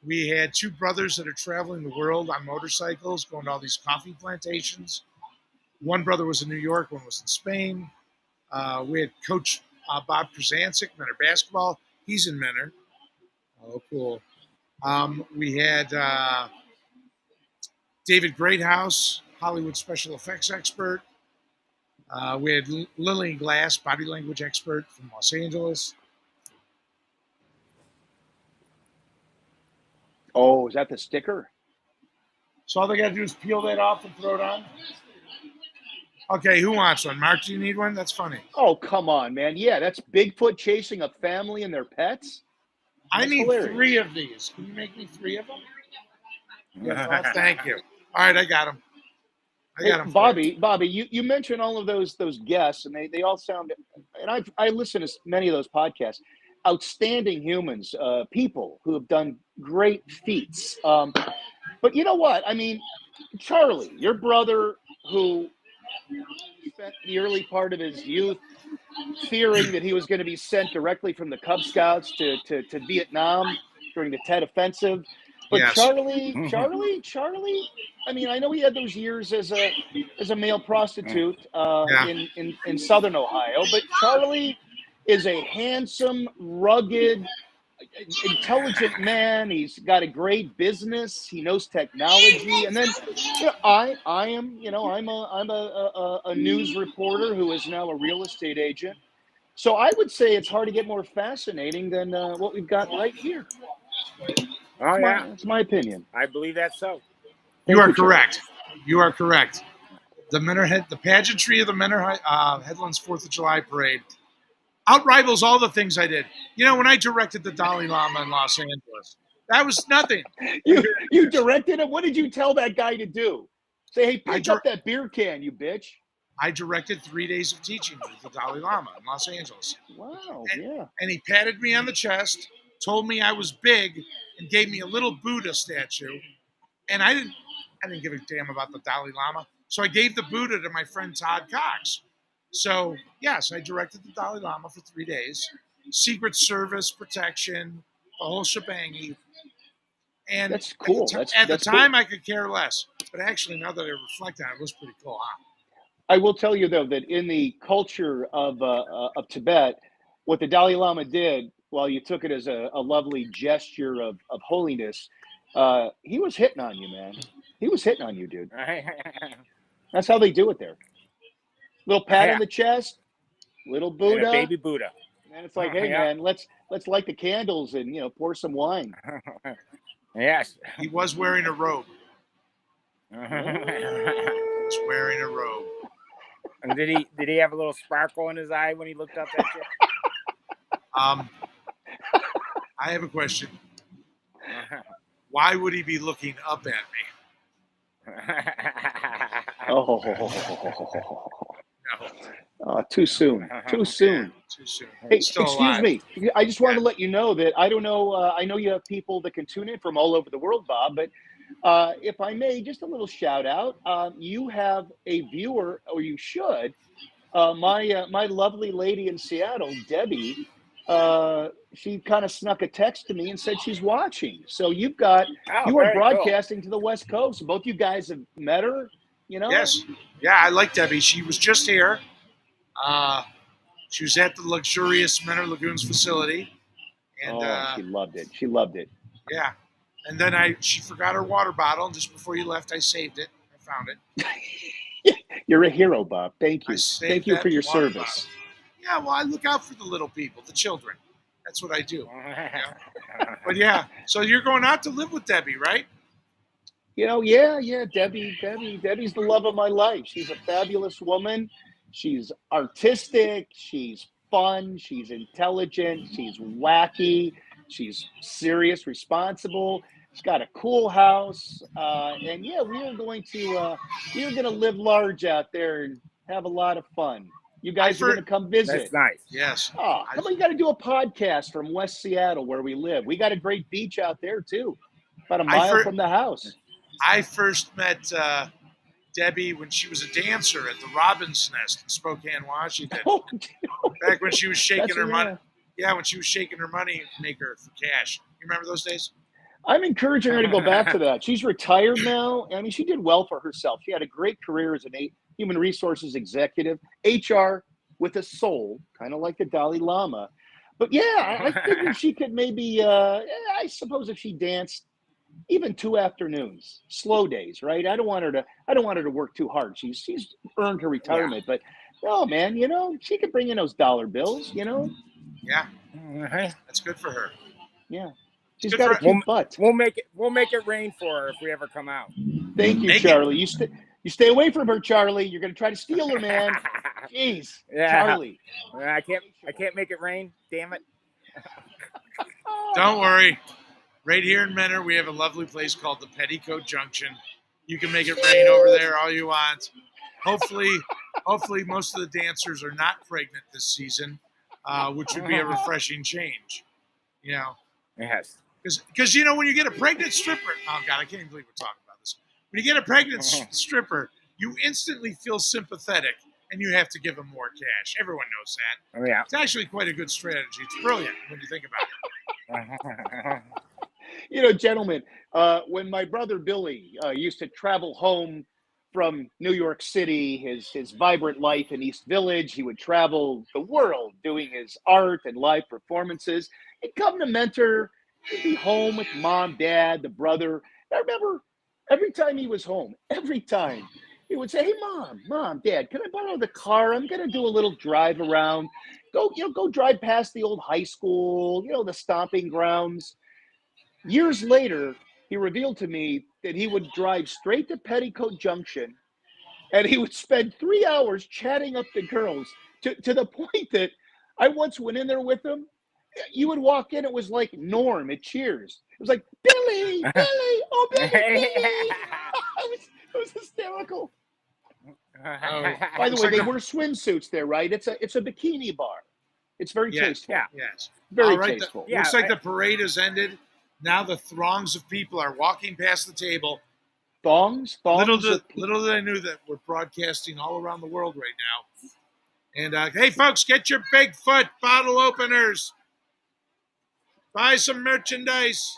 We had 2 brothers that are traveling the world on motorcycles, going to all these coffee plantations. One brother was in New York, one was in Spain. We had Coach Bob Krasancic, Menor basketball. He's in Menor. Oh, cool. We had David Greathouse, Hollywood special effects expert. We had Lillian Glass, body language expert from Los Angeles. Oh, is that the sticker? So all they got to do is peel that off and throw it on. Okay, who wants one? Mark, do you need one? That's funny. Oh, come on, man. Yeah, that's Bigfoot chasing a family and their pets. I That's need hilarious. 3 of these. Can you make me 3 of them? Yes, thank you. All right, I got them. I got them. Bobby, you mentioned all of those guests, and they all sound. And I listen to many of those podcasts. Outstanding humans, people who have done great feats. But you know what? I mean, Charlie, your brother, who spent the early part of his youth fearing that he was going to be sent directly from the Cub Scouts to Vietnam during the Tet Offensive. But Yes. Charlie, I mean, I know he had those years as a male prostitute in Southern Ohio, but Charlie is a handsome, rugged, intelligent man. He's got a great business. He knows technology. And then I am, I'm a news reporter who is now a real estate agent. So I would say it's hard to get more fascinating than what we've got right here. Oh, yeah. That's my opinion. I believe that's so. You are correct. You are correct. The pageantry of the Menor Headlands 4th of July parade outrivals all the things I did. You know, when I directed the Dalai Lama in Los Angeles, that was nothing. You directed him? What did you tell that guy to do? Say, hey, pick up that beer can, you bitch. I directed 3 days of teaching with the Dalai Lama in Los Angeles. Wow, And he patted me on the chest, told me I was big, and gave me a little Buddha statue. And I didn't give a damn about the Dalai Lama. So I gave the Buddha to my friend Todd Cox. So, yes, I directed the Dalai Lama for 3 days. Secret Service, protection, the whole shebang. And that's cool. At the time, I could care less. But actually, now that I reflect on it, it was pretty cool, huh? I will tell you, though, that in the culture of Tibet, what the Dalai Lama did, while you took it as a lovely gesture of holiness, he was hitting on you, man. He was hitting on you, dude. That's how they do it there. Little pat on the chest, little Buddha, and a baby Buddha. And it's like, hey, man, let's light the candles and pour some wine. Yes, he was wearing a robe. He was wearing a robe. And did he have a little sparkle in his eye when he looked up at you? I have a question. Why would he be looking up at me? Oh, too soon. Too soon. Yeah, too soon. Hey, excuse me. I just wanted to let you know that I don't know. I know you have people that can tune in from all over the world, Bob, but if I may, just a little shout out. You have a viewer, or you should. My lovely lady in Seattle, Debbie. She kind of snuck a text to me and said she's watching. So you are broadcasting to the West Coast. Both you guys have met her, Yes. Yeah, I like Debbie. She was just here. She was at the luxurious Menor Lagoons facility. And she loved it. She loved it. Yeah. And then she forgot her water bottle, and just before you left, I saved it. I found it. You're a hero, Bob. Thank you. Thank you for your service. Bottle. Yeah, well, I look out for the little people, the children. That's what I do. Yeah. But yeah, so you're going out to live with Debbie, right? Yeah. Debbie's the love of my life. She's a fabulous woman. She's artistic. She's fun. She's intelligent. She's wacky. She's serious, responsible. She's got a cool house. And yeah, we are going to live large out there and have a lot of fun. You guys are going to come visit. That's nice. Yes. Oh, come on, you got to do a podcast from West Seattle where we live. We got a great beach out there too, about a mile from the house. I first met Debbie when she was a dancer at the Robin's Nest in Spokane, Washington. Back when she was shaking her money. Yeah, when she was shaking her money maker for cash. You remember those days? I'm encouraging her to go back to that. She's retired now. I mean, she did well for herself. She had a great career as a human resources executive, HR with a soul, kind of like the Dalai Lama. But yeah, I figured she could maybe, I suppose if she danced even 2 afternoons, slow days, right? I don't want her to work too hard. She's earned her retirement, but no, man, she could bring in those dollar bills, Yeah, that's good for her. Yeah. She's Good got a for- cute butt. We'll make it rain for her if we ever come out. Thank you, Naked. Charlie. You stay away from her, Charlie. You're going to try to steal her, man. Jeez, Yeah. Charlie. I can't make it rain. Damn it. Don't worry. Right here in Menor, we have a lovely place called the Petticoat Junction. You can make it rain over there all you want. Hopefully, most of the dancers are not pregnant this season, which would be a refreshing change. You know, Yes. because you know when you get a pregnant stripper. Oh God, I can't even believe we're talking about this. When you get a pregnant stripper, you instantly feel sympathetic, and you have to give them more cash. Everyone knows that. Oh yeah. It's actually quite a good strategy. It's brilliant when you think about it. You know, gentlemen, when my brother Billy used to travel home from New York City, his vibrant life in East Village, he would travel the world doing his art and live performances. He'd come to Mentor, he'd be home with mom, dad, the brother. I remember every time he was home, every time he would say, "Hey, mom, dad, can I borrow the car? I'm going to do a little drive around. Go drive past the old high school, the stomping grounds." Years later, he revealed to me that he would drive straight to Petticoat Junction and he would spend 3 hours chatting up the girls to the point that I once went in there with him. You would walk in, it was like Norm at Cheers. It was like, Billy, oh, Billy. It was hysterical. By the way, they wear swimsuits there, right? It's a bikini bar. It's very tasteful. Yeah. Yes. Very All right, tasteful. Yeah, looks like the parade has ended. Now the throngs of people are walking past the table. Thongs. Little did I knew that we're broadcasting all around the world right now. And hey, folks, get your Bigfoot bottle openers. Buy some merchandise.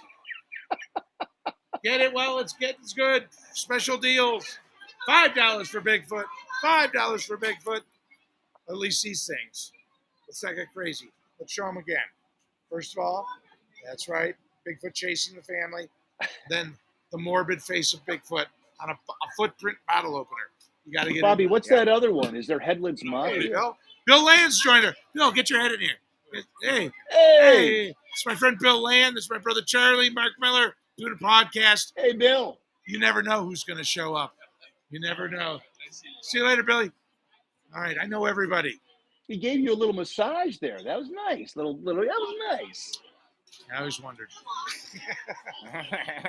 Get it while it's good. Special deals. $5 for Bigfoot. $5 for Bigfoot. At least these things. Let's not get crazy. Let's show them again. First of all, that's right. Bigfoot chasing the family. Then the morbid face of Bigfoot on a footprint bottle opener. You got to get Bobby, in. what's that other one? Is there Headlands Mafia? Hey, Bill Land's joined her. Bill, get your head in here. Hey. It's my friend Bill Land. This is my brother Charlie, Mark Miller, doing a podcast. Hey, Bill. You never know who's going to show up. You never know. See you later, Billy. All right, I know everybody. He gave you a little massage there. That was nice. That was nice. I always wondered.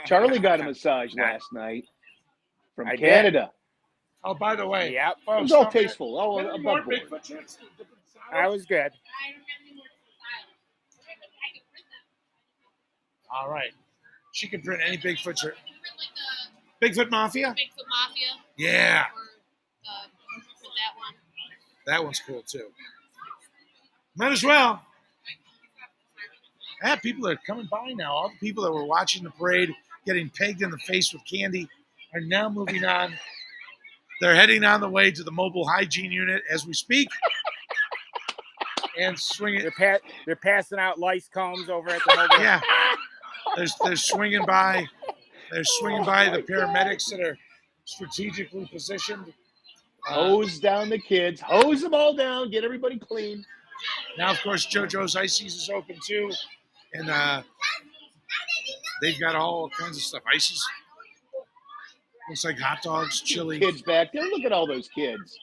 Charlie got a massage last night from I did. Canada. Oh, by the way, Yep. It was all tasteful, all Any more above board. Bigfoot chicks? Different styles? I was good. I don't have any more styles. I can print them. All right. She can print any Bigfoot shirt. I can print like Bigfoot Mafia? the Bigfoot Mafia Yeah. or print that one. That one's cool, too. Might as well. Yeah, people are coming by now. All the people that were watching the parade, getting pegged in the face with candy, are now moving on. They're heading on the way to the mobile hygiene unit as we speak. And swinging. They're passing out lice combs over at the mobile. Yeah. They're swinging by. They're swinging by the paramedics that are strategically positioned. Hose down the kids. Hose them all down. Get everybody clean. Now, of course, JoJo's Ices is open too. And they've got all kinds of stuff. Ices. Looks like hot dogs, chili. Kids back there. Look at all those kids.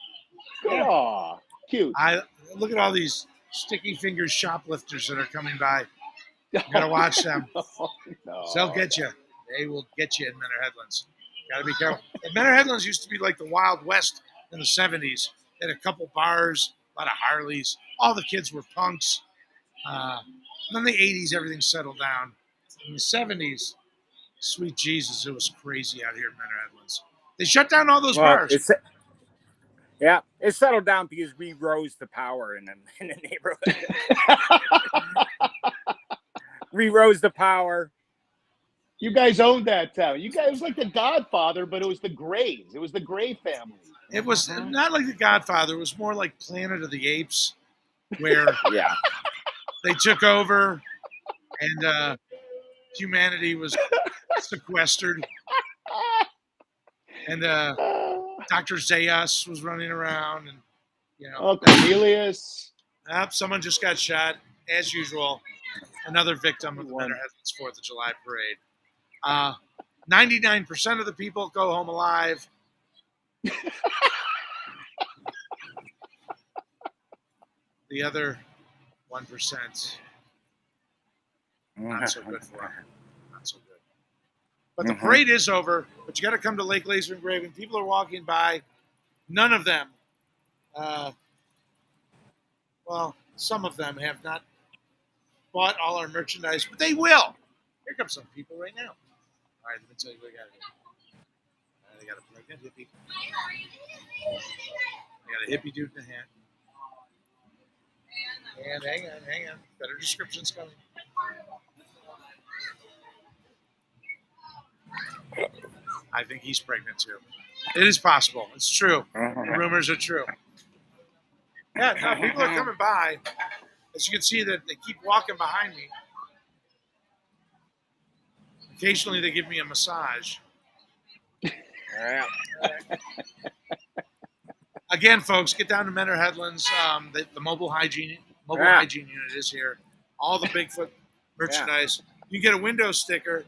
Aw, cute. I look at all these sticky fingers shoplifters that are coming by. You gotta watch them. No. They'll get you. They will get you in Menor Headlands. Gotta be careful. And Menor Headlands used to be like the Wild West in the 70s. They had a couple bars, a lot of Harleys. All the kids were punks. And then the 80s, everything settled down. In the 70s, sweet Jesus, it was crazy out here in Menor Headlands. They shut down all those bars. It settled down because we rose to power in the neighborhood. We rose to power. You guys owned that town. You guys, it was like the Godfather, but it was the Grays. It was the Gray family. It was not like The Godfather. It was more like Planet of the Apes, where Yeah. they took over and humanity was sequestered. And Dr. Zayas was running around, and Cornelius. someone just got shot as usual. another victim of the One. Menor Headlands 4th of July parade. 99% of the people go home alive. The other 1%, not so good for them. Not so good. But the parade is over, but you got to come to Lake Laser Engraving. People are walking by. None of them, well, some of them have not bought all our merchandise, but they will. Here come some people right now. All right, let me tell you what we got here. They got a pregnant hippie. They got a hippie dude in a hat. And hang on. Better descriptions coming. I think he's pregnant too. It is possible. It's true. The rumors are true. Yeah, no, people are coming by. As you can see, that they keep walking behind me. Occasionally, they give me a massage. Yeah. Again, folks, get down to Menor Headlands. The mobile hygiene unit is here. All the Bigfoot merchandise. You can get a window sticker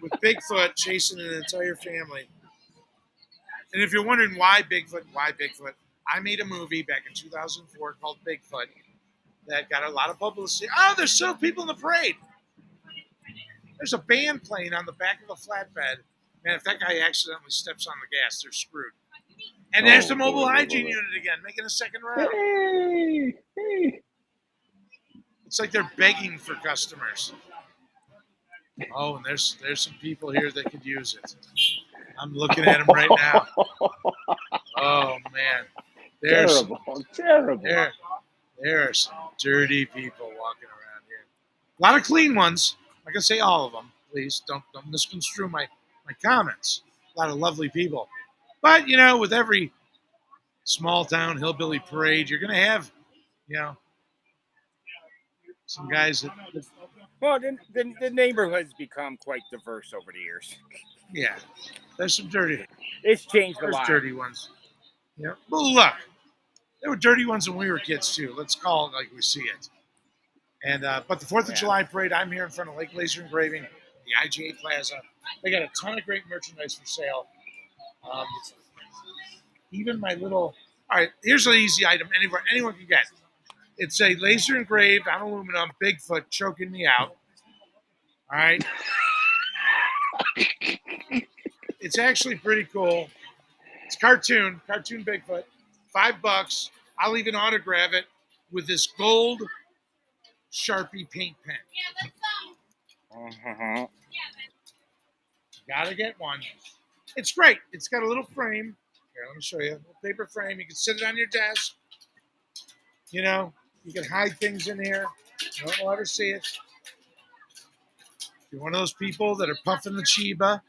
with Bigfoot chasing an entire family. And if you're wondering why Bigfoot, I made a movie back in 2004 called Bigfoot that got a lot of publicity. Oh, there's still people in the parade. There's a band playing on the back of a flatbed. Man, if that guy accidentally steps on the gas, they're screwed. And there's the mobile hygiene unit again, making a second round. Hey. It's like they're begging for customers. Oh, and there's some people here that could use it. I'm looking at them right now. Oh, man. Terrible. There are some dirty people walking around here. A lot of clean ones. I'm not going to say all of them. Please don't misconstrue my comments. A lot of lovely people. But, with every small town hillbilly parade, you're going to have, some guys that... Well, the neighborhood's become quite diverse over the years. Yeah. There's some dirty... It's changed a There's lot. dirty ones. Yeah. But look, there were dirty ones when we were kids, too. Let's call it like we see it. And but the 4th of July parade, I'm here in front of Lake Laser Engraving, the IGA Plaza. They got a ton of great merchandise for sale. Even my little... All right, here's an easy item anyone can get. It's a laser engraved on aluminum Bigfoot choking me out. All right. It's actually pretty cool. It's cartoon Bigfoot. $5. I'll even autograph it with this gold Sharpie paint pen. Gotta get one. It's great. It's got a little frame. Here, let me show you. A little paper frame. You can sit it on your desk. You can hide things in here. No one will ever see it. If you're one of those people that are puffing the Chiba,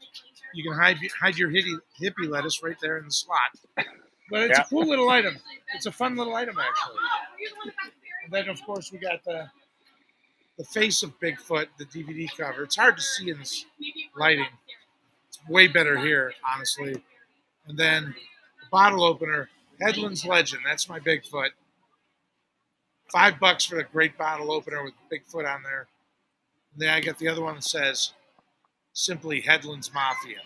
you can hide your hippie lettuce right there in the slot. But it's a cool little item. It's a fun little item, actually. And then, of course, we got the face of Bigfoot, the DVD cover. It's hard to see in this lighting. It's way better here, honestly. And then the bottle opener, Headlands Legend. That's my Bigfoot. $5 for the great bottle opener with Bigfoot on there. And then I got the other one that says simply Headlands Mafia.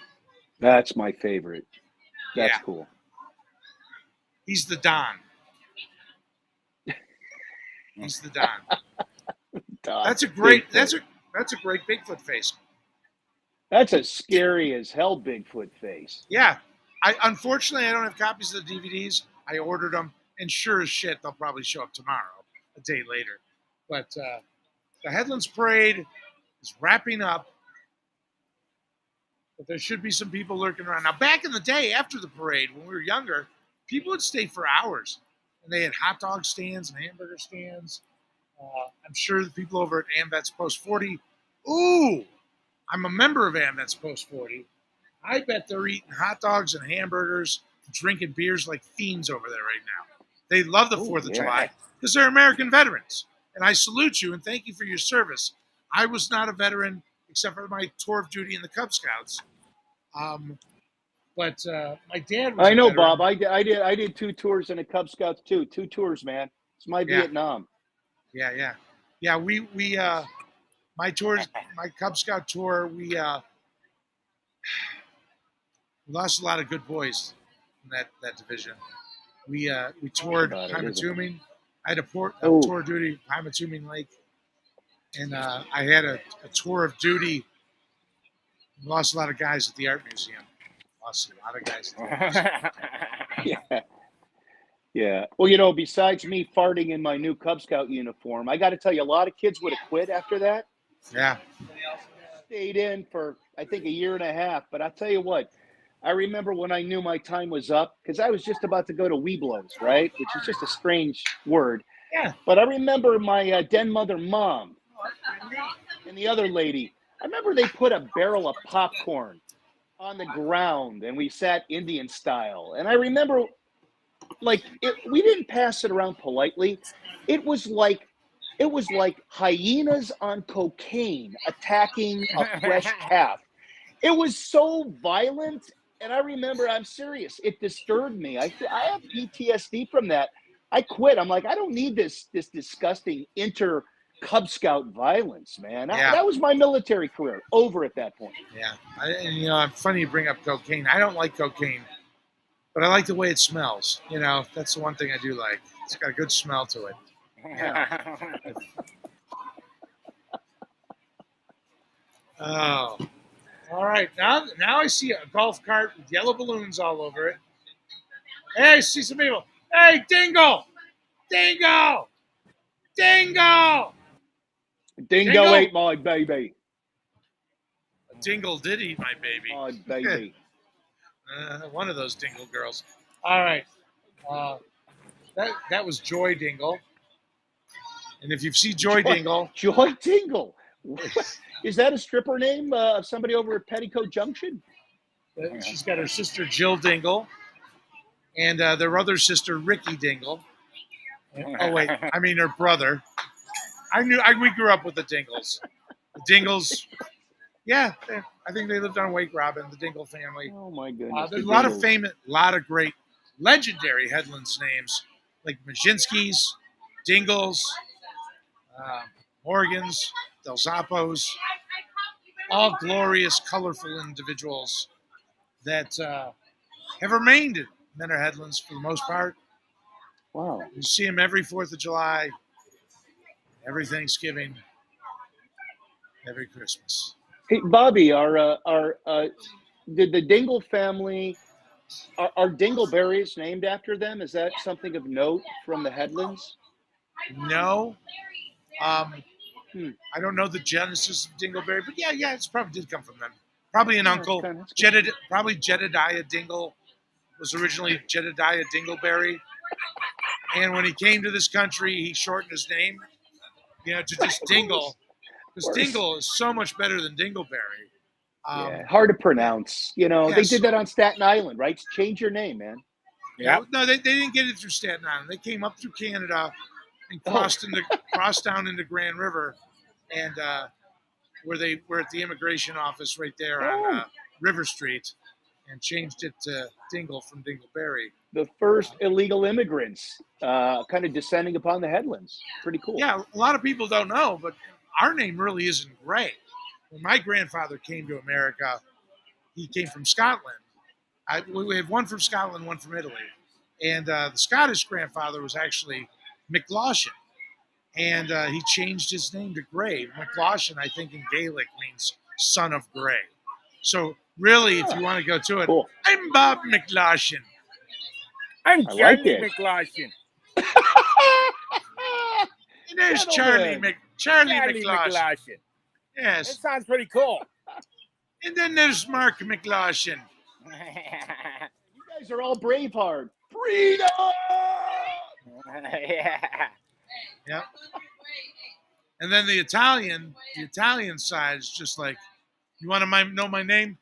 That's my favorite. That's cool. He's the Don. He's the Don. That's a great Bigfoot face. That's a scary as hell Bigfoot face. Yeah. Unfortunately I don't have copies of the DVDs. I ordered them, and sure as shit they'll probably show up tomorrow, a day later. But the Headlands Parade is wrapping up. But there should be some people lurking around. Now, back in the day, after the parade, when we were younger, people would stay for hours. And they had hot dog stands and hamburger stands. I'm sure the people over at AMVET's Post 40, ooh, I'm a member of AMVET's Post 40. I bet they're eating hot dogs and hamburgers, drinking beers like fiends over there right now. They love the 4th of July because they're American veterans. And I salute you and thank you for your service. I was not a veteran except for my tour of duty in the Cub Scouts. But my dad was I know, veteran. Bob. I did 2 tours in the Cub Scouts too. 2 tours, man. It's my Vietnam. Yeah. We my tours, my Cub Scout tour, we lost a lot of good boys in that division. We toured about it, isn't it? Pymatuming. I had a Oh. tour duty Pymatuming Lake, and I had a tour of duty. Lost a lot of guys at the art museum. Lost a lot of guys. At the art museum. Yeah. Yeah. Well, besides me farting in my new Cub Scout uniform, I got to tell you, a lot of kids would have quit after that. Yeah. Stayed in for, I think, a year and a half. But I'll tell you what, I remember when I knew my time was up, because I was just about to go to Weeblos, right? Which is just a strange word. Yeah. But I remember my den mother mom and the other lady, I remember they put a barrel of popcorn on the ground and we sat Indian style. And I remember, we didn't pass it around politely. It was like hyenas on cocaine attacking a fresh calf. It was so violent. And I remember, I'm serious, it disturbed me. I have PTSD from that. I quit. I'm like, I don't need this disgusting Cub Scout violence, man. Yeah. That was my military career over at that point. Yeah. It's funny you bring up cocaine. I don't like cocaine, but I like the way it smells. That's the one thing I do like. It's got a good smell to it. Yeah. Oh. All right. Now I see a golf cart with yellow balloons all over it. Hey, I see some people. Hey, Dingle! Dingle! Dingle! Dingo ate my baby. Dingle did eat my baby. My baby. One of those Dingle girls. All right. That was Joy Dingle. And if you see Joy Dingle. Joy Dingle. Is that a stripper name of somebody over at Petticoat Junction? She's got her sister Jill Dingle and their other sister Ricky Dingle. Oh wait, I mean her brother. We grew up with the Dingles. The Dingles, yeah, I think they lived on Wake Robin, the Dingle family. Oh my goodness! There's a lot of great, legendary Headlands names like Majinskis, Dingles, Morgans, Del Zappos, all glorious, colorful individuals that have remained in Menor Headlands for the most part. Wow. You see them every 4th of July, every Thanksgiving, every Christmas. Hey, Bobby, did the Dingle family, are Dingleberries named after them? Is that something of note from the Headlands? No. I don't know the genesis of Dingleberry, but yeah, it probably did come from them. Probably an uncle. Probably Jedediah Dingle was originally Jedediah Dingleberry. And when he came to this country, he shortened his name, to just Dingle. Because Dingle is so much better than Dingleberry. Hard to pronounce. They did that on Staten Island, right? Change your name, man. Yeah. No, they didn't get it through Staten Island. They came up through Canada and crossed down into Grand River, and where they were at the immigration office right there on River Street, and changed it to Dingle from Dingleberry. The first illegal immigrants kind of descending upon the Headlands. Pretty cool. Yeah, a lot of people don't know, but our name really isn't Gray. When my grandfather came to America, he came from Scotland. We have one from Scotland, one from Italy. And the Scottish grandfather was actually McLaughlin. And he changed his name to Gray. McLaughlin, I think, in Gaelic means son of Gray. So really, if you want to go to it, cool. I'm Bob McLaughlin. I'm Charlie McLaughlin. And there's Charlie McLaughlin. Yes. That sounds pretty cool. And then there's Mark McLaughlin. You guys are all Braveheart. Freedom! Yeah. Yep. And then the Italian side is just like, you want to know my name?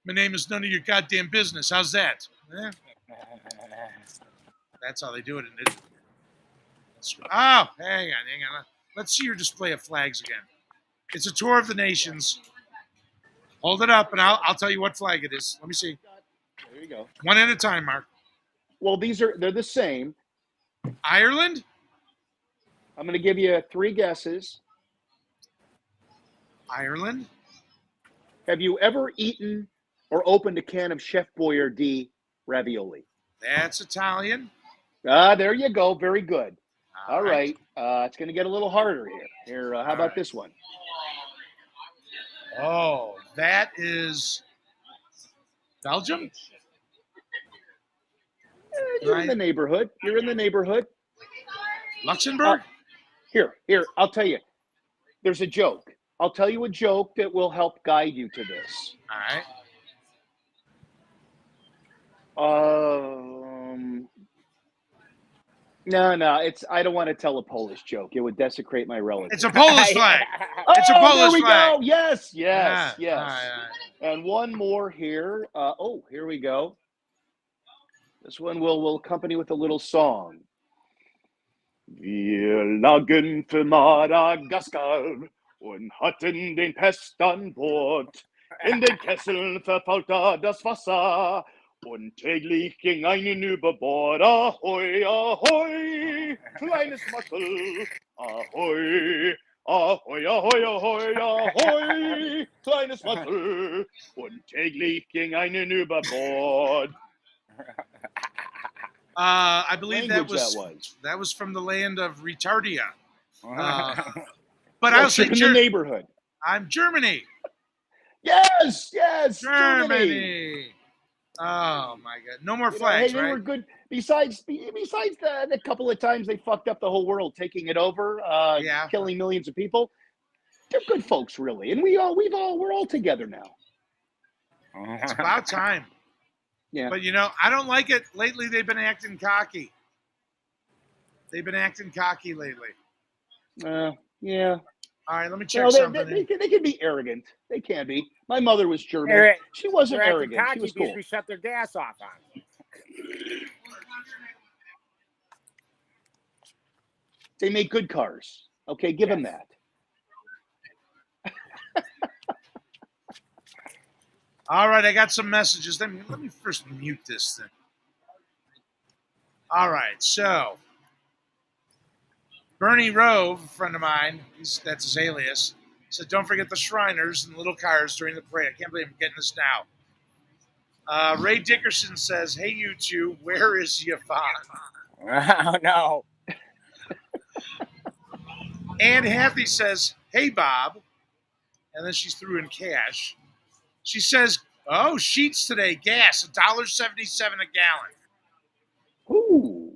My name is none of your goddamn business. How's that? Eh? That's how they do it in Italy. Oh, hang on. Let's see your display of flags again. It's a tour of the nations. Hold it up, and I'll tell you what flag it is. Let me see. There you go. One at a time, Mark. Well, they're the same. Ireland? I'm going to give you 3 guesses. Ireland. Have you ever eaten or opened a can of Chef Boyardee ravioli? That's Italian. There you go. Very good. All right. It's going to get a little harder here. How about this one? Oh, that is Belgium? You're in the neighborhood. Luxembourg? Here. I'll tell you. There's a joke. I'll tell you a joke that will help guide you to this. All right. No. I don't want to tell a Polish joke. It would desecrate my relative. It's a Polish flag. It's a there Polish we flag. go. Yes. Yeah. All right. And one more here. Here we go. This one will accompany with a little song. Wir lagen für Madagaskar und hatten den Pest an Bord. In den Kesseln verfaulte das Wasser und täglich ging einen über Bord. Ahoi, ahoi, kleines Mattel. Ahoi, ahoi, ahoi, ahoi, ahoi, kleines Mattel. Und täglich ging einen über Bord. I believe that was from the land of Retardia. But I'll say in the neighborhood. I'm Germany. Yes, Germany. Oh my God! No more flags, they were good. Besides the couple of times they fucked up the whole world, taking it over, killing millions of people. They're good folks, really, and we're all together now. It's about time. Yeah. But I don't like it. Lately, they've been acting cocky. Lately. Yeah. All right, let me check something. They can be arrogant. They can be. My mother was German. She wasn't arrogant. She was cool. We shut their gas off on. They make good cars. Okay, give them that. All right, I got some messages. Let me first mute this thing. All right, so Bernie Rove, a friend of mine, that's his alias, said, don't forget the Shriners and little cars during the parade. I can't believe I'm getting this now. Ray Dickerson says, hey, you two, where is Yvonne? Oh, no. Ann Hathey says, hey, Bob. And then she's threw in cash. She says, oh, sheets today, gas, $1.77 a gallon. Ooh.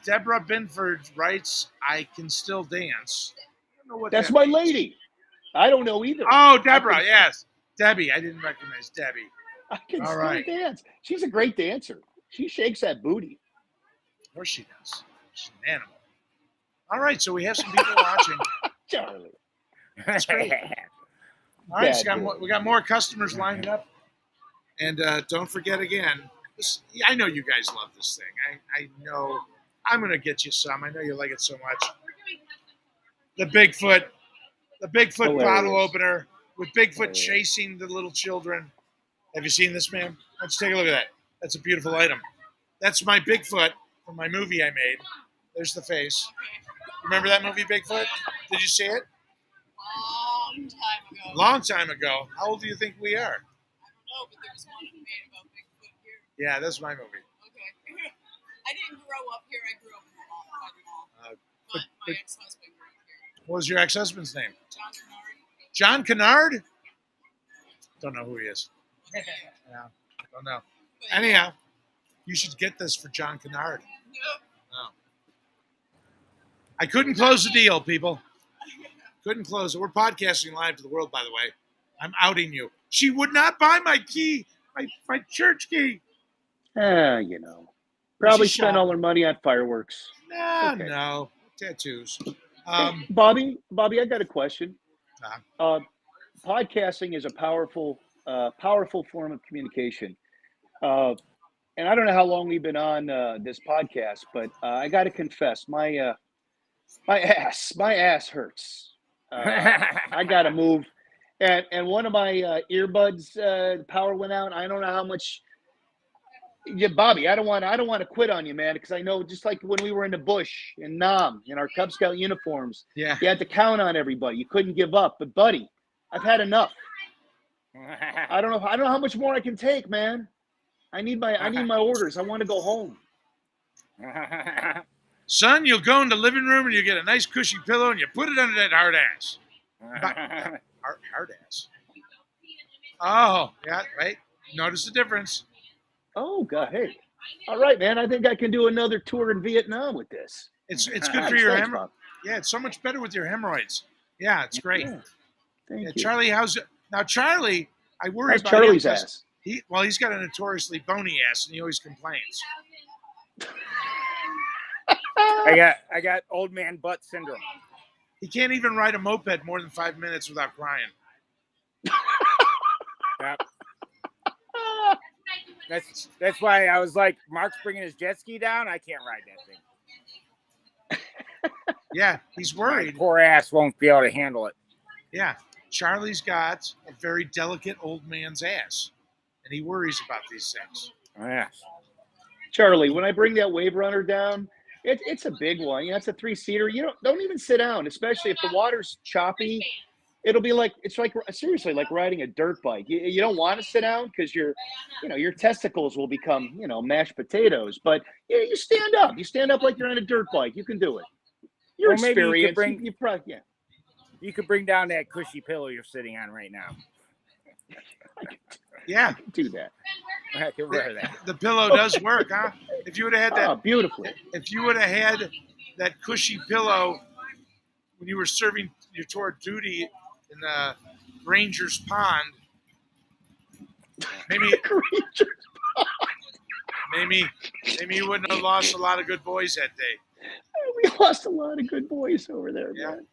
Deborah Binford writes, I can still dance. I don't know what That's my means. lady. I don't know either. Oh, Deborah, yes. Debbie. I didn't recognize Debbie. I can still dance. She's a great dancer. She shakes that booty. Of course she does. She's an animal. All right, so we have some people watching. Charlie. That's great. All right, so we got more customers lined up. And don't forget again, I know you guys love this thing. I know I'm going to get you some. I know you like it so much. The Bigfoot Hilarious. bottle opener with Bigfoot chasing the little children. Have you seen this, man? Let's take a look at that. That's a beautiful item. That's my Bigfoot from my movie I made. There's the face. Remember that movie, Bigfoot? Did you see it? Long time ago. How old do you think we are? I don't know, but there was one made about Bigfoot here. Yeah, that's my movie. Okay. I didn't grow up here. I grew up in the mall, by the mall. But my ex-husband grew up here. What was your ex-husband's name? John Kennard. John Kennard? Don't know who he is. Yeah, don't know. But Anyhow, you should get this for John Kennard. Nope. Oh. I couldn't close the deal, people. Couldn't close it. We're podcasting live to the world, by the way. I'm outing you. She would not buy my key, my church key. Probably spent all her money on fireworks. No. Tattoos. Hey, Bobby, I got a question. Podcasting is a powerful form of communication. And I don't know how long we've been on this podcast, but I got to confess, my ass hurts. I got to move. And one of my earbuds, the power went out. I don't know how much. Yeah, Bobby, I don't want to quit on you, man, because I know just like when we were in the bush in Nam in our Cub Scout uniforms, Yeah. you had to count on everybody. You couldn't give up. But buddy, I've had enough. I don't know how much more I can take, man. I need my orders. I want to go home. Son, you'll go in the living room and you get a nice cushy pillow and you put it under that hard ass. Hard ass. Oh, yeah, right. Notice the difference. Oh God, hey. All right, man. I think I can do another tour in Vietnam with this. It's good for your hemorrhoids. Yeah, it's so much better with your hemorrhoids. Yeah, it's great. Yeah. Thank you. Charlie, now Charlie, I worry How's about Charlie's him ass? He's got a notoriously bony ass and he always complains. I got old man butt syndrome. He can't even ride a moped more than 5 minutes without crying. Yep. That's why I was like, Mark's bringing his jet ski down. I can't ride that thing. Yeah, he's worried. My poor ass won't be able to handle it. Yeah, Charlie's got a very delicate old man's ass, and he worries about these things. Oh, yeah. Charlie, when I bring that wave runner down, it's a big one. You know, it's a 3-seater. You don't even sit down, especially if the water's choppy. It'll be like seriously like riding a dirt bike. You don't want to sit down because your testicles will become mashed potatoes. But you stand up. You stand up like you're on a dirt bike. You can do it. You're experienced. You could bring down that cushy pillow you're sitting on right now. Yeah, do that. I can wear that. The pillow does work, huh? If you would have had that, beautifully. If you would have had that cushy pillow when you were serving your tour of duty in the Rangers Pond, maybe you wouldn't have lost a lot of good boys that day. We lost a lot of good boys over there, yeah. Man.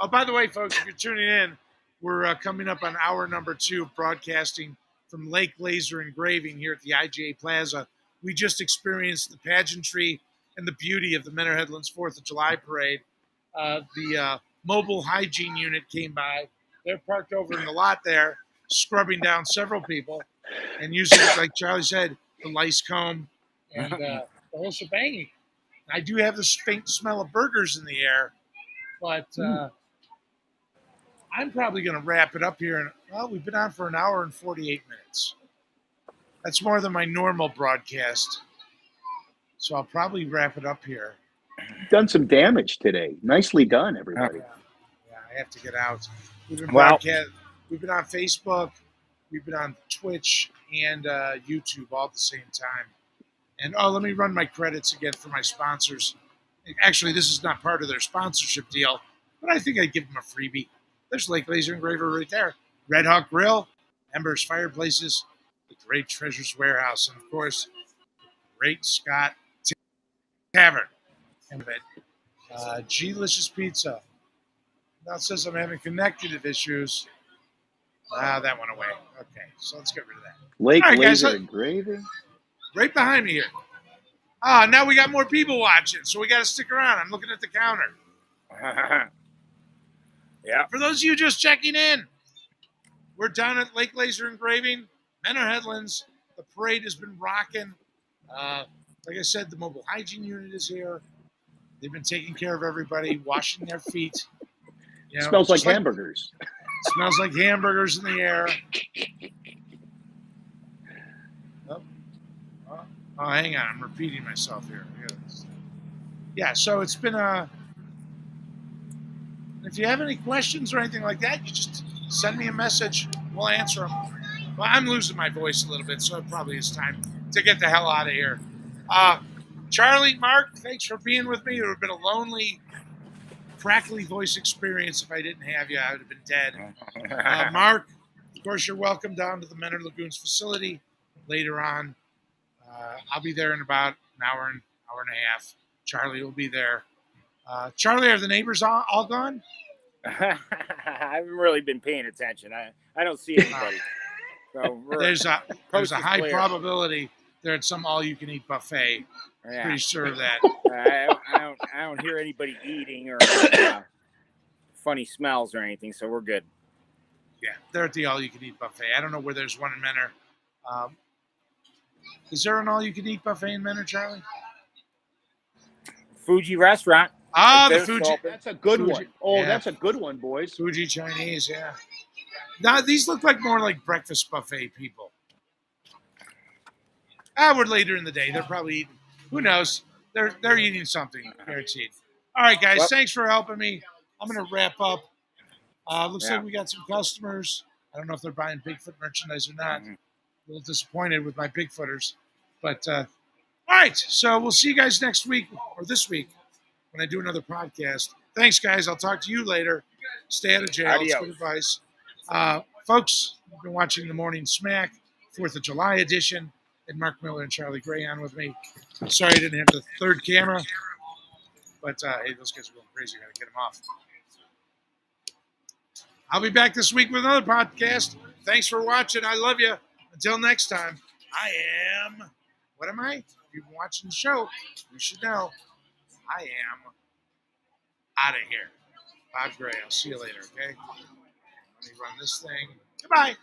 Oh, by the way, folks, if you're tuning in, we're coming up on hour number 2 of broadcasting from Lake Laser Engraving here at the IGA Plaza. We just experienced the pageantry and the beauty of the Menor Headlands 4th of July parade. The mobile hygiene unit came by. They're parked over in the lot there, scrubbing down several people and using, like Charlie said, the lice comb and the whole shebang. I do have this faint smell of burgers in the air, but I'm probably going to wrap it up here. We've been on for an hour and 48 minutes. That's more than my normal broadcast. So I'll probably wrap it up here. Done some damage today. Nicely done, everybody. Yeah, I have to get out. We've been We've been on Facebook. We've been on Twitch and YouTube all at the same time. And let me run my credits again for my sponsors. Actually, this is not part of their sponsorship deal, but I think I'd give them a freebie. There's Lake Laser Engraver right there. Red Hawk Grill, Embers Fireplaces, the Great Treasures Warehouse, and of course, Great Scott Tavern. And G-Licious Pizza. Now it says I'm having connective issues. That went away. Okay, so let's get rid of that. Lake Laser Engraving? Right behind me here. Now we got more people watching, so we got to stick around. I'm looking at the counter. Yeah. For those of you just checking in, we're down at Lake Laser Engraving, Menor Headlands. The parade has been rocking. Like I said, the mobile hygiene unit is here. They've been taking care of everybody, washing their feet. Smells like hamburgers. Smells like hamburgers in the air. Oh, hang on. I'm repeating myself here. Yeah, so it's been if you have any questions or anything like that, you just send me a message. We'll answer them. Well, I'm losing my voice a little bit, so it probably is time to get the hell out of here. Charlie, Mark, thanks for being with me. It would have been a lonely, crackly voice experience if I didn't have you. I would have been dead. Mark, of course, you're welcome down to the Menor Lagoons facility later on. I'll be there in about an hour and a half. Charlie will be there. Charlie, are the neighbors all gone? I haven't really been paying attention. I don't see anybody. So there's a high probability they're at some all-you-can-eat buffet. Yeah. Pretty sure of that. I don't hear anybody eating or funny smells or anything, so we're good. Yeah, they're at the all-you-can-eat buffet. I don't know where there's one in Menor. Is there an all-you-can-eat buffet in Menor, Charlie? Fuji restaurant. Ah, If the they're still Fuji. open. That's a good Fuji- one. Oh, yeah. that's a good one, boys. Fuji Chinese, yeah. Now these look like more like breakfast buffet people. We're later in the day. They're probably eating. Who knows? They're eating something, guaranteed. All right, guys. Well- Thanks for helping me. I'm gonna wrap up. Looks Yeah. like we got some customers. I don't know if they're buying Bigfoot merchandise or not. Mhm. A little disappointed with my Bigfooters, but all right. So we'll see you guys next week or this week when I do another podcast. Thanks, guys. I'll talk to you later. Stay out of jail. It's good Adios. advice. Folks, you've been watching the Morning Smack, 4th of July edition, and Mark Miller and Charlie Gray on with me. Sorry I didn't have the third camera, but hey, those guys are going crazy. I got to get them off. I'll be back this week with another podcast. Thanks for watching. I love you. Until next time, I am. What am I? If you've been watching the show, you should know. I am out of here. Bob Gray. I'll see you later, okay? Let me run this thing. Goodbye.